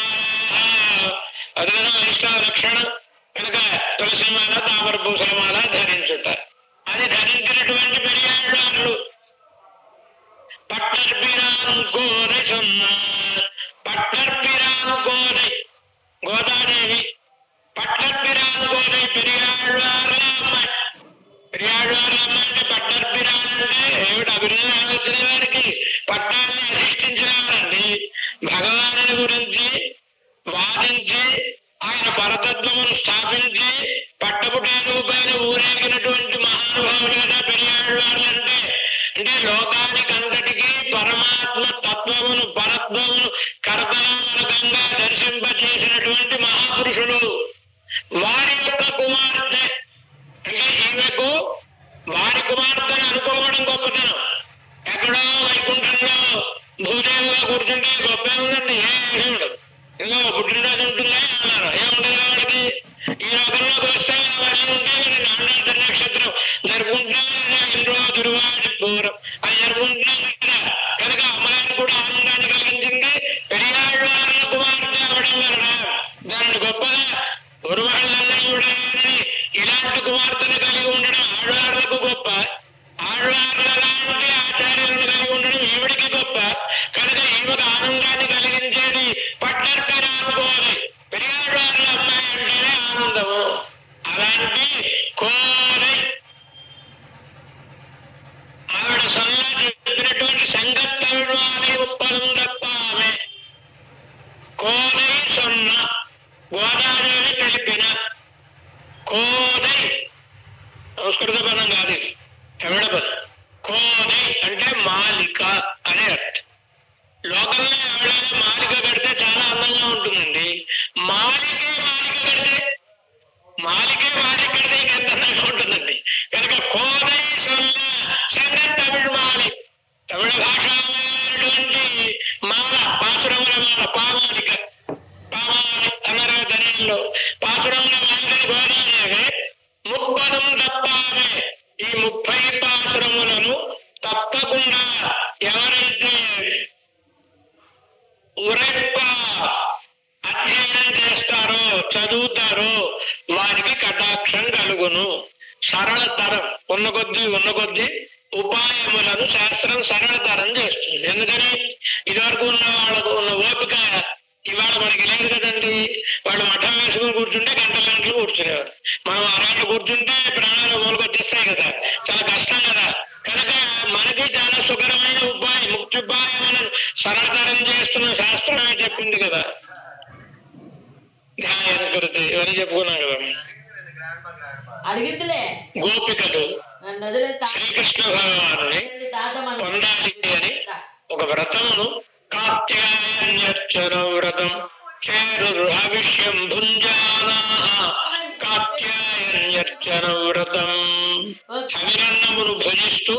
అది కదా వైష్ణవ లక్షణం. కనుక తులసి మాల తామర పూసల మాల ధరించుట, అది ధరించినటువంటి పెరియాళ్ళు పట్టర్పిరాన్ కోరై సొన్న, పట్టర్పిరాన్ కోరై గోదాదేవి, పట్టర్పిరాన్ కోరై పెరియాళ్ళ అమ్మాయి. పెరియాళ్ళ అమ్మాయి అంటే పట్టర్పిరాన్ అంటే ఏమిటి? అభివృద్ధి వచ్చిన వారికి పట్టాన్ని అధిష్ఠించిన వారండి. భగవానుని గురించి వాదించి ఆయన పరతత్వమును స్థాపించి పట్టపుటేరు పైన ఊరేగినటువంటి మహానుభావులు కదా పెరియాళ్ళవార్లు అంటే. అంటే లోకానికి అంతటికీ పరమాత్మ తత్వమును పరత్వమును కర్తనామరకంగా దర్శింపజేసినటువంటి మహాపురుషులు. వారి యొక్క కుమార్తె అంటే ఈమెకు వారి కుమార్తెను అనుకోవడం గొప్పతనం. ఎక్కడో వైకుంఠంలో భూదేవిగా కూర్చుంటే గొప్ప ఉందండి, ఏమీ ఉండదు. ఇంకా పుట్టినరోజు ఉంటుందా అన్నారు, ఏముండదు వాడికి. ఈ లోకంలోకి వస్తే అవన్నీ ఉంటే మరి నాన్న నక్షత్రం జరుపుకుంటున్నాం, ఇంట్లో దుర్వాడి పూర్వం అది జరుపుకుంటున్నాం కదా. కనుక అమ్మగారికి కూడా ఆనందాన్ని కలిగించింది పెరియాళ్ళ కుమార్తె అవడం వలన. దానిని గొప్పగా గురువాళ్ళన్నా కూడా ఇలాంటి కుమార్తెను కలిగి ఉండడం ఆడవాళ్లకు గొప్ప, ఆడవాళ్ళ లాంటి ఆచార్యులను కలిగి ఉండడం ఈవిడికి గొప్ప. కనుక ఈమెకు ఆనందాన్ని కలిగించేది పట్టర్పిరానుకోని పెరియాళ్ళ అమ్మాయి అంటేనే ఆనందము. అలాంటి కోరై ఆవిడ సొన్నా చెప్పినటువంటి సంగత్తమిళాలయ ఉత్పలం తప్ప ఆమె కోరై సొన్న, గోదాదేవి తెలిపిన. కోదై సంస్కృత పదం కాదు, ఇది తమిళ పదం. కోదై అంటే మాలిక అనే అర్థం. లోకంలో ఎవరైనా మాలిక కడితే చాలా అందంగా ఉంటుందండి. మాలికే మాలిక కడితే ఇంకెంత అందంగా ఉంటుందండి. కనుక కోదై సొన్న సంగ తమిళ మాలి, తమిళ భాషాటువంటి మాల, పాసురముల మాల, పామాలిక అన్నారు ధనంలో. పాసురముల మాలికని గోదాదేవి ముప్పదం తప్పామే. ఈ 30 పాసురములను తప్పకుండా ఎవరైతే ఉరెప్ప అధ్యయనం చేస్తారో, చదువుతారో వారికి కటాక్షం కలుగును. సరళతరం ఉన్న కొద్దీ ఉపాయములను శాస్త్రం సరళతరం చేస్తుంది. ఎందుకని ఇదివరకు ఉన్న వాళ్ళకు ఉన్న ఓపిక ఇవాళ మనకి లేదు కదండి. వాళ్ళు మఠం వేసుకుని కూర్చుంటే గంటలు కూర్చునేవారు. మనం అరగంట కూర్చుంటే ప్రాణాలు మూలకొచ్చేస్తాయి కదా, చాలా కష్టం కదా. కనుక మనకి చాలా సుకరమైన ఉపాయం, ముక్త్యుపాయములను సరళతరం చేస్తున్న శాస్త్రమే చెప్పింది కదా. ధ్యాన కృతి ఇవన్నీ చెప్పుకున్నాం కదా. గోపికలు శ్రీకృష్ణ భగవానుని పొందాలి అని ఒక వ్రతమును కాత్యాయన్యర్చన వ్రతం చేరు హవిష్యం భుంజానా. కాత్యాయన్యర్చన వ్రతం హవిరన్నమును భుజిస్తూ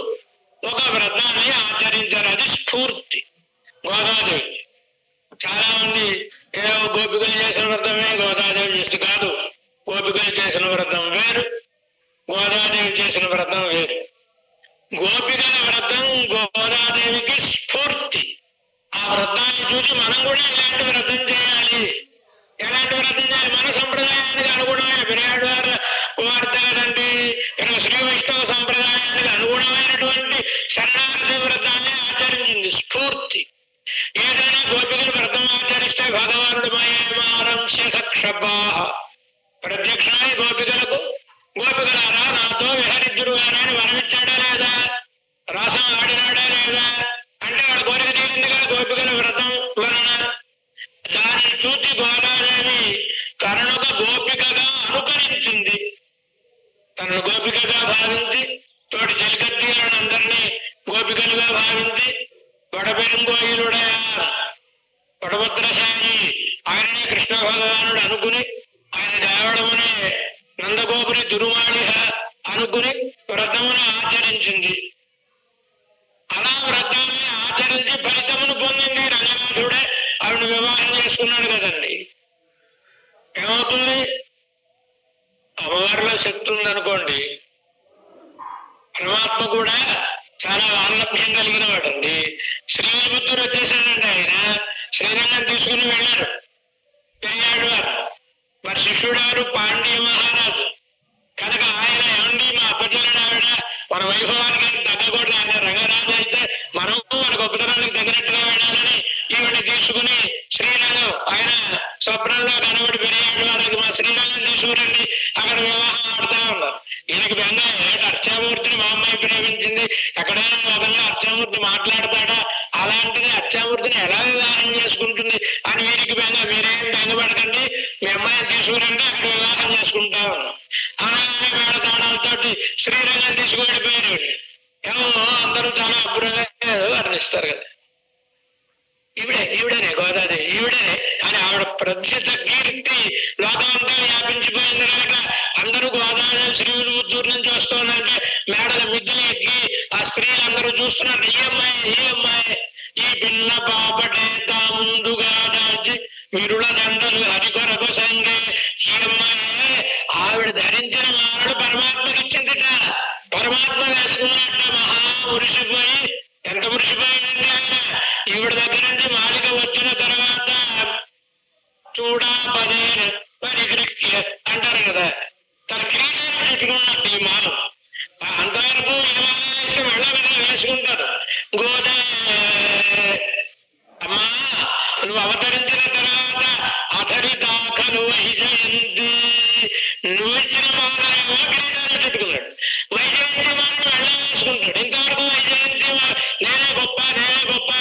ఒక వ్రతాన్ని ఆచరించారు. అది స్ఫూర్తి గోదాదేవి. చాలా మంది ఏదో గోపికలు చేసిన వ్రతమే గోదాదేవి చేస్తూ కాదు. గోపికలు చేసిన వ్రతం వేరు, గోదాదేవి చేసిన వ్రతం వేరు. గోపికల వ్రతం గోదాదేవికి స్ఫూర్తి. ఆ వ్రతాన్ని చూసి మనం కూడా ఇలాంటి వ్రతం చేయాలి. ఎలాంటి వ్రతం చేయాలి? మన సంప్రదాయానికి అనుగుణమైన పెరియాళ్ళ కుమార్తె కదండి. ఇక్కడ శ్రీ వైష్ణవ సంప్రదాయానికి అనుగుణమైనటువంటి శరణాగతి వ్రతాన్ని ఆచరించింది స్ఫూర్తి. ఏదైనా గోపికల వ్రతం ఆచరిస్తే భగవానుడు మయేమారంశక్షపాహ ప్రత్యక్షాయ గోపికలకు గోపికలారా నాతో విహరిద్దురు అని వరమిచ్చాడా లేదా? రాసం ఆడినాడా లేదా? అంటే వాడు కోరిక తీరిందిగా గోపికల వ్రతం వలన. దానిని చూచి గోదాదేవి కరుణగా శ్రీలుడయా పడభద్రశాయి ఆయననే కృష్ణ భగవానుడు అనుకుని ఆయన దేవళమునే నందగోపురి దురుమాళిహ అనుకుని వ్రతమును ఆచరించింది. అలా వ్రతాన్ని ఆచరించి ఫలితమును పొందింది. రంగనాథుడే ఆవిడ వివాహం చేసుకున్నాడు కదండి. ఏమవుతుంది? అమ్మవారిలో శక్తి ఉందనుకోండి, పరమాత్మ కూడా చాలా వాల్లభ్యం కలిగిన వాడండి. శ్రీవిల్పుత్తూరు వచ్చేసాడండి. ఆయన శ్రీరంగం తీసుకుని వెళ్ళారు పెరిగాడు వారు. వారి శిష్యుడు ఎవరు? పాండ్య మహారాజు. కనుక ఆయన ఏమండి మా అప్పచెల్లెడు ఆవిడ మన వైభవానికి తగ్గకూడదు, ఆయన రంగరాజు అయితే మనం మన గొప్పతనానికి తగినట్టుగా వెళ్ళాలని ఈవిడ తీసుకుని శ్రీరంగం ఆయన స్వప్నంలో కనబడి పెరిగాడు వారికి మా శ్రీరంగం తీసుకురండి, అక్కడ వివాహం ఆడుతూ ఉన్నారు. ఈయనకి బెంగ, ఏంటి అర్చామూర్తిని మా అమ్మాయి ప్రేమించింది, ఎక్కడైనా మొదల్లో అర్చామూర్తి మాట్లాడతాడా, అలాంటిది అర్చామూర్తిని ఎలా వివాహం చేసుకుంటుంది అని వీరికి బెంగ. మీరేం బెంగపడకండి, మీ అమ్మాయిని తీసుకురండి, అక్కడ వివాహం చేసుకుంటా ఉన్నాం. అలాగే మేడతాళాలతోటి శ్రీరంగం తీసుకువెళ్ళిపోయారు. ఏమో అందరూ చాలా అబ్బురంగా వర్ణిస్తారు కదా, ఈవిడనే గోదాదేవి, ఈవిడనే అని ఆవిడ ప్రసిద్ధ కీర్తి లోకమంతా వ్యాపించిపోయింది. కనుక అందరూ గోదాదేవి శ్రీవిల్పుత్తూరు నుంచి వస్తుందంటే మేడల మిద్దెలు ఎక్కి ఆ స్త్రీలందరూ చూస్తున్నారు. ఈ అమ్మాయి ఈ పిల్ల పాపటే తా ముందుగా దాచి విరుల దండలు హరి కొరకు సంగే. ఈ అమ్మాయి ఆవిడ ధరించిన మాలలు పరమాత్మకి ఇచ్చిందిట. పరమాత్మ వేసుకున్నట్ట మహా మురిసిపోయి, ఎంత మురిసిపోయిందంటే ఆయన ఈవిడ దగ్గర నుంచి మాలిక వచ్చిన తర్వాత చూడా పదేను పరిగ్రహ్య అంటారు కదా, తన కిరీటాన్ని చుట్టుకున్నట్టు ఈ మాలం. అంతవరకు ఏమైనా వేస్తే మళ్ళా కదా వేసుకుంటారు. గోదే అమ్మా నువ్వు అవతరించిన తర్వాత అధరి దాఖలు వైజయంతి, నువ్వు ఇచ్చిన మాలనేమో కిరీటాన్ని చుట్టుకున్నాడు, వైజయంతి మాలను వెళ్ళ వేసుకుంటాడు. ఇంతవరకు వైజయంతి నేనే గొప్ప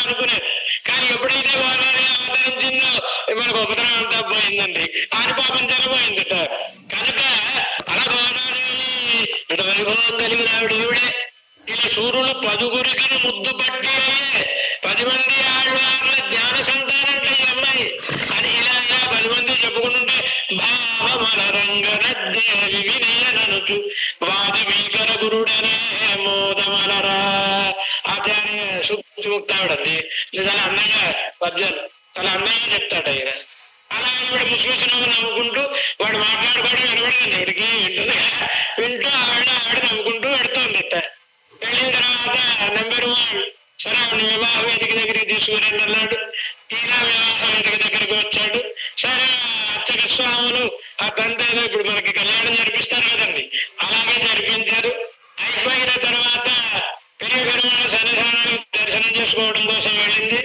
అనుకునేది. కానీ ఎప్పుడైతే గోదావరి అవతరించిందో మన గొప్పతనం అంతా పోయిందండి, ఆని పాపం చనిపోయిందట. కనుక అలా గోదాదేవి ఇంత వైభవం కలిగిన ఆవిడ ఈవిడే. ఇలా సూర్యులు 10గురికి ముద్దు పట్టి అయ్యే 10 మంది ఆళ్వార్ల జ్ఞాన సంతానంటే ఈ అమ్మాయి అని ఇలా 10 మంది చెప్పుకుంటుంటే భావమలరంగనద్దేవి వినయననుచు వాది భీకర గురుడనే మోదమలరా ఆచార్య సూక్తి ముక్తావిడండి. చాలా అందంగా పద్యాలు చాలా అందంగా చెప్తాడు ఆయన. అలా ఈవిడ ముస్లింలు నవ్వుకుంటూ వాడు మాట్లాడుకోవడం వినబడదండి. ఇవిడికి వింటూ ఆవిడ నవ్వుకుంటూ పెడుతోందట. వెళ్ళిన తర్వాత నెంబర్ 1 సరే ఆవిడ వివాహ వేదిక దగ్గరికి తీసుకురండి అన్నాడు. ఈయన వివాహ వేదిక దగ్గరికి వచ్చాడు. సరే అర్చక స్వాములు ఆ తంతేదో ఇప్పుడు మనకి కళ్యాణం జరిపిస్తారు కదండి, అలాగే జరిపించారు. అయిపోయిన తర్వాత పెరియ పెరుమాళ సన్నిధానానికి దర్శనం చేసుకోవడం కోసం వెళ్ళింది.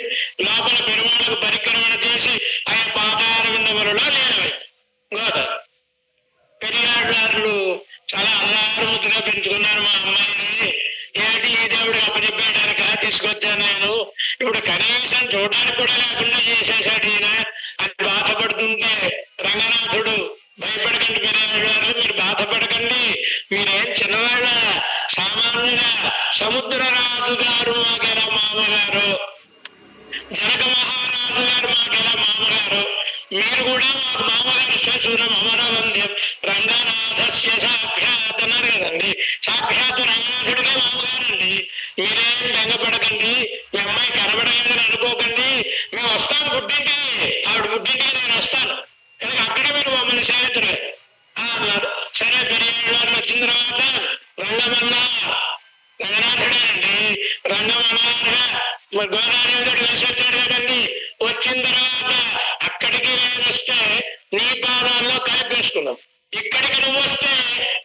లోపల పెరుమాళకు పరిక్రమణ చేసి ఆయన పాదార విందములలో లీనమై గోదావరి. పెరియాళ్ళు చాలా అల్లారుముద్దుగా పెంచుకున్నారు మా అమ్మాయిని. ఏమిటి ఈ దేవుడు అప్పచెప్పేయడానిక తీసుకొచ్చాను నేను, ఇప్పుడు కనీసం చూడడానికి కూడా లేకుండా చేసేసాడు ఈయన అని బాధపడుతుంటే రంగనాథుడు భయపడకండి పెరియాడు గారు, మీరు బాధపడకండి, మీరేం చిన్నవాళ్ళ సామాన్యుగా సముద్రరాజు గారు మాకెలా మామగారు, జనక మహారాజు గారు మాకెలా మామగారు, మీరు కూడా మాకు మామగారు శ్వశురం అమరవంద్యం రంగనాథస్య సాక్షాత్ అన్నారు కదండి. సాక్షాత్ రంగనాథుడిగా మామగారండి. మీరేం బెంగపడకండి, మీ అమ్మాయి కనబడలేదని అనుకోకండి, మేము వస్తాం పుట్టింటికి, ఆవిడ పుట్టింటికి నేను వస్తాను, కనుక అక్కడే మీరు మమ్మల్ని సేవితురు అన్నారు. సరే పెరియాళ్ళు వచ్చిన తర్వాత రంగనాథుడేనండి. రంగమన్నారుగా మరి గోదావరి కలిసి వచ్చాడు కదండి. వచ్చిన తర్వాత అక్కడికి నేను వస్తే నీ పాదాల్లో కలిపేసుకున్నాం, ఇక్కడికి నువ్వు వస్తే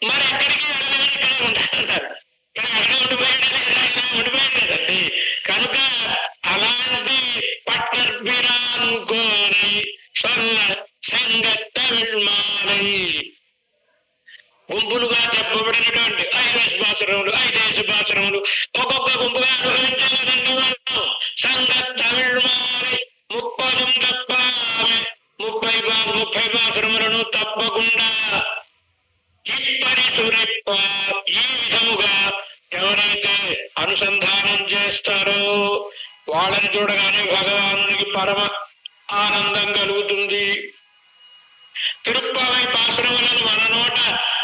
మరి ఎక్కడికి వెళ్ళదని ఇక్కడే ఉంటారు. కానీ అక్కడే ఉండిపోయాడు కదండి. కనుక అలాంటి పట్టర్పిరాన్ కోరి స్వర్ణ సంగ తమిళమాలై గుంపులుగా చెప్పబడినటువంటి 5 భాషరములు ఒక్కొక్క గుంపుగా అనుభవించాం కదండి మనం. సంగ తమిళమాలై 30 తప్ప 30 భాషరములను తప్పకుండా ఇప్పటి సురెప్ప ఈ విధముగా ఎవరైతే అనుసంధానం చేస్తారో వాళ్ళని చూడగానే భగవానునికి పరమ ఆనందం కలుగుతుంది. తిరుప్పావై పాసురములను మన నోట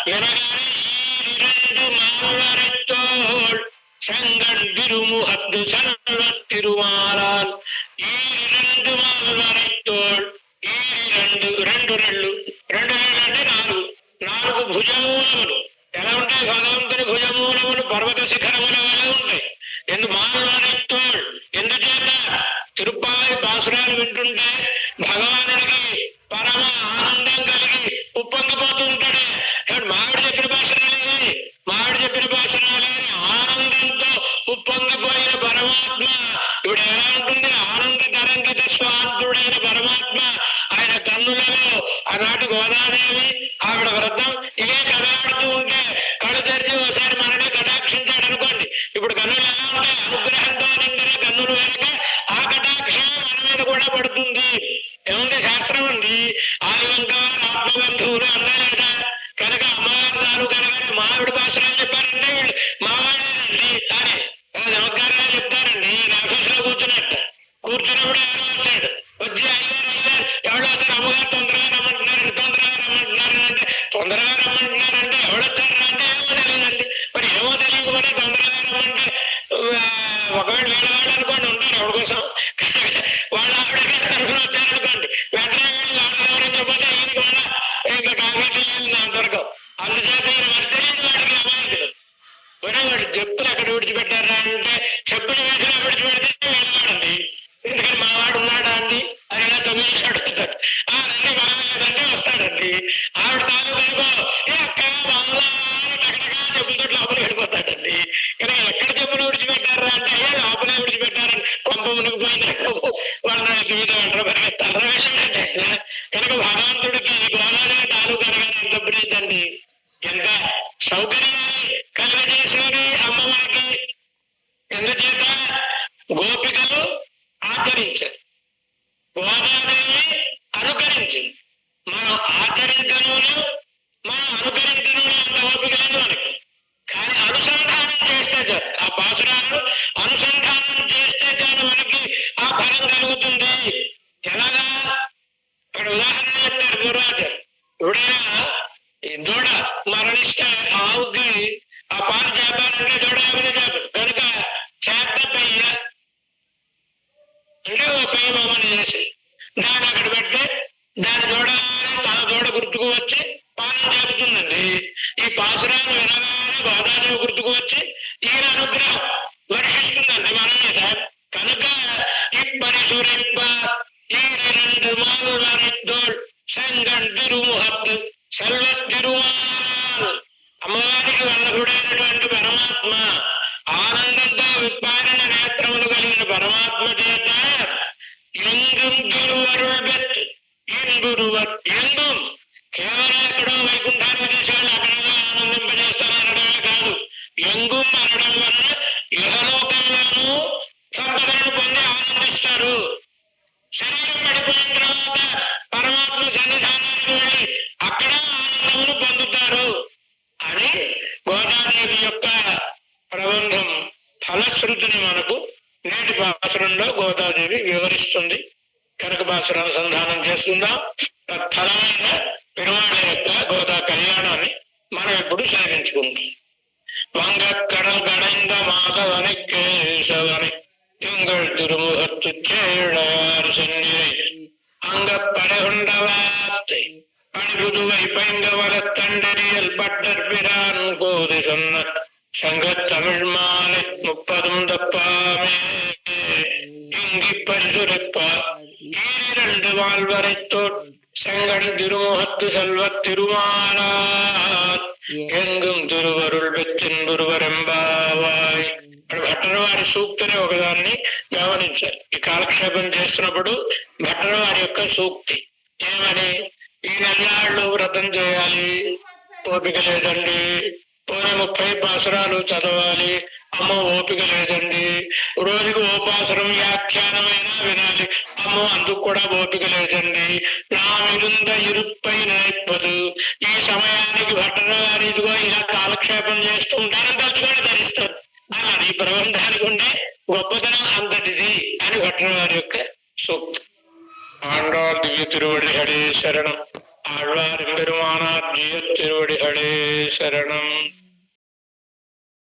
వినగానే ఈరిరెండు మాల్వరెత్తోల్ செங்கண் திருமுகத்து செல்வ திருமாலால் ఈరిరెండు మాల్వరెత్తోల్ ఈరిరెండు రెండు రెళ్ళు అంటే నాలుగు భుజమూలములు. ఎలా ఉంటాయి భగవంతుని భుజమూలములు? పర్వత శిఖరముల వల్ల ఉంటాయి. మాల్వరెత్తోల్ ఎందుచేత తిరుప్పావై పాసురాలు వింటుంటే భగవానుడికి పరమ ఆనందం కలిగి ఉప్పొంగిపోతూ ఉంటాడే. మావిడి చెప్పిన పాసురాలేవి, మావిడి చెప్పిన పాసురాలేని ఆనందంతో ఉప్పొంగిపోయిన పరమాత్మ ఇప్పుడు ఎలా ఉంటుంది? ఆనంద తరంగిత స్వాంతుడైన పరమాత్మ ఆయన కన్నులలో ఆనాటి గోదాదేవి ఆవిడ వ్రతం ఇవే కదలాడుతూ ఉంటే కళ్ళు తెరిచి ఒకసారి మననే కటాక్షించాడు అనుకోండి. ఇప్పుడు కన్నులు ఎలా ఉంటాయి? అనుగ్రహంతో నిండిన కన్నులు వెనక ఆ కటాక్షం మన మీద కూడా పడుతుంది. ఏముంది? శాస్త్రం ఉంది. ఆదివంకవారు ఆత్మబంధువులు అన్నా లేదా? కనుక అమ్మవారి తాను కనుక మావిడి పాసురాలు చెప్పారంటే వీళ్ళు మావాడేనండి అని చమత్కారంగా చెప్తారండి. ఈయన ఆఫీసులో కూర్చున్నప్పుడు ఎవరో వచ్చాడు. వచ్చి అయ్యారు ఎవడో వచ్చారు, అమ్మగారు తొందరగా రమ్మంటున్నారని అంటే తొందరగా రమ్మంటున్నారంటే ఎవడొచ్చారా అంటే ఏమో తెలియదండి. మరి ఏమో తెలియకపోతే తొందరగా రమ్మంటే ఒకవేళ వేళవాడు అనుకోండి ఉంటారు ఎవరి కోసం. వాళ్ళ ఆవిడకి తరఫున వచ్చారనుకోండి, వెంటనే వీళ్ళు ఆడదామని చెప్పితే ఈయన కూడా ఇంకా కాఫీ దొరకవు. అందుచేత ఈయన మరి తెలియదు వాడికి అమాయకుడు. మరి వాడు చెప్పులు ఎక్కడ విడిచిపెట్టారా అంటే చెప్పులు వేసిన విడిచిపెడితే వేళవాడండి. ఎందుకని మా వాడు ఉన్నాడా అండి అని ఇలా 9 నిమిషాలు అడుగుతాడు. రండి బాగలేదంటే వస్తాడండి. ఆవిడ తాలూకు అనుకో ఏ అక్క బాగా టకటగా చెప్పులతో లోపలికి వెళ్ళిపోతాడండి. కనుక ఎక్కడ చెప్పులు విడిచిపెట్టారా అంటే అయ్యా లోపలే విడిచిపెట్టారని కొంప మునిగిపోయిన వాళ్ళ మీద వెంటనే పరిగెత్తారా వెళ్ళాడండి ఆయన. కనుక భగవంతుడికి గోదాదేవి తాలూకు అనగానే ఎంత ప్రీతండి, ఎంత సౌకర్యాన్ని కలుగజేసింది అమ్మవారికి. ఎందుచేత గోపికలు ఆచరించారు, గోదాదేవి అనుకరించింది. మనం ఆచరించనును మనం అనుకరించను అంత ఓపిక లేదు మనకి. కానీ అనుసంధానం చేస్తే చాలు, ఆ పాసురాలను అనుసంధానం చేస్తే చాలు మనకి ఆ ఫలం కలుగుతుంది. ఎలాగా? అక్కడ ఉదాహరణ చెప్తారు పూర్వాచారు. ఎవడైనా ఈ దూడ మరణిస్తే ఆవుకి ఆ పాలు చేపాలంటే దూడ ఎవరి చేపలు కనుక చేత పెయ్య అంటే ఓ పెయ్య బొమ్మని చేసి దాన్ని అక్కడ పెడితే దాని దూడగానే తన దూడ గుర్తుకు వచ్చి పాలన చేపుతుందండి. ఈ పాసురాలు వినగానే గోదాదేవి గుర్తుకు వచ్చి ఈయన అనుగ్రహం వర్షిస్తుందండి మన మీద. కనుక ఇప్పరిసురెప్ప ఈరెండు మాల్వరెత్తోల్ செங்கண் తిరుముహత్తు సెల్వ తిరుమాల్. అమ్మవారికి వల్లభుడైనటువంటి పరమాత్మ, ఆనందంతో విప్పారిన నేత్రములు కలిగిన పరమాత్మ చేత ఎంగుం తిరువరుల్ బెత్ ఇంగురువర్ ఎంగుం కేవలం ఎక్కడో వైకుంఠానికి తీసుకెళ్ళి అక్కడగా ఆనందింపజేస్తానడమే కాదు, ఎంగుం అనడం వలన ఇహలోకంలోనూ సంపదలను పొంది ఆనందిస్తారు. శరీరం పడిపోయిన తర్వాత పరమాత్మ సన్నిధానానికి వెళ్ళి అక్కడ ఆనందమును పొందుతారు అని గోదాదేవి యొక్క ప్రబంధం ఫలశ్రుతిని మనకు నేటి పాసురంలో గోదాదేవి వివరిస్తుంది. కనుక పాసురానుసంధానం చేస్తుందాం. తత్ఫలమైన పెరుమాళ యొక్క గోదా కళ్యాణాన్ని మనం ఇప్పుడు సేవించుకుంటాం. వంగక్కడల్ గడైంద మాధవని కేశవని திங்கள் திருமுகத்து சேழையார் சென்னிரை அங்கப்படகுண்டவாத்தை பணிபுதுவை பைங்கவலத் தண்டறியல் பட்டர் பிரான் கோதி சொன்ன சங்கத் தமிழ் மாலை 30 தப்பாமே இங்கி பரிசுரைப்பா ஈரிரண்டு வாழ்வரைத்தோட் செங்கண் திருமுகத்து செல்வத் திருமாலார் எங்கும் திருவருள் பெற்றின் గురువరెంబావాయ్. భట్టరవారి సూక్తిని ఒకదాన్ని గమనించాలి. ఈ కాలక్షేపం చేస్తున్నప్పుడు భట్టరవారి యొక్క సూక్తి ఏమని? ఈ నెల్లాళ్ళు వ్రతం చేయాలి, ఓపిక లేదండి. పోనీ 30 పాసురాలు చదవాలి, అమ్మో ఓపిక లేదండి. రోజుకు ఓ పాసురం వ్యాఖ్యానమైనా వినాలి, అమ్మో అందుకు కూడా ఓపిక లేదండి. నా మిరుంద ఇరుప్పైన ఇప్పదు. ఈ సమయానికి భట్టరవారి ఇదిగో ఇలా కాలక్షేపం చేస్తూ ఉంటారని తలుచుకొని ధరిస్తారు అన్నారు. ఈ ప్రబంధానికి ఉండే గొప్పతనం అంతటిది అని భట్టర్ వారి యొక్క సూక్తి. ఆండాళ్ దివ్య తిరువడిహడే శరణం. ఆళ్వార్ ఎంబెరుమానార్ జీవ తిరువడిహడే శరణం.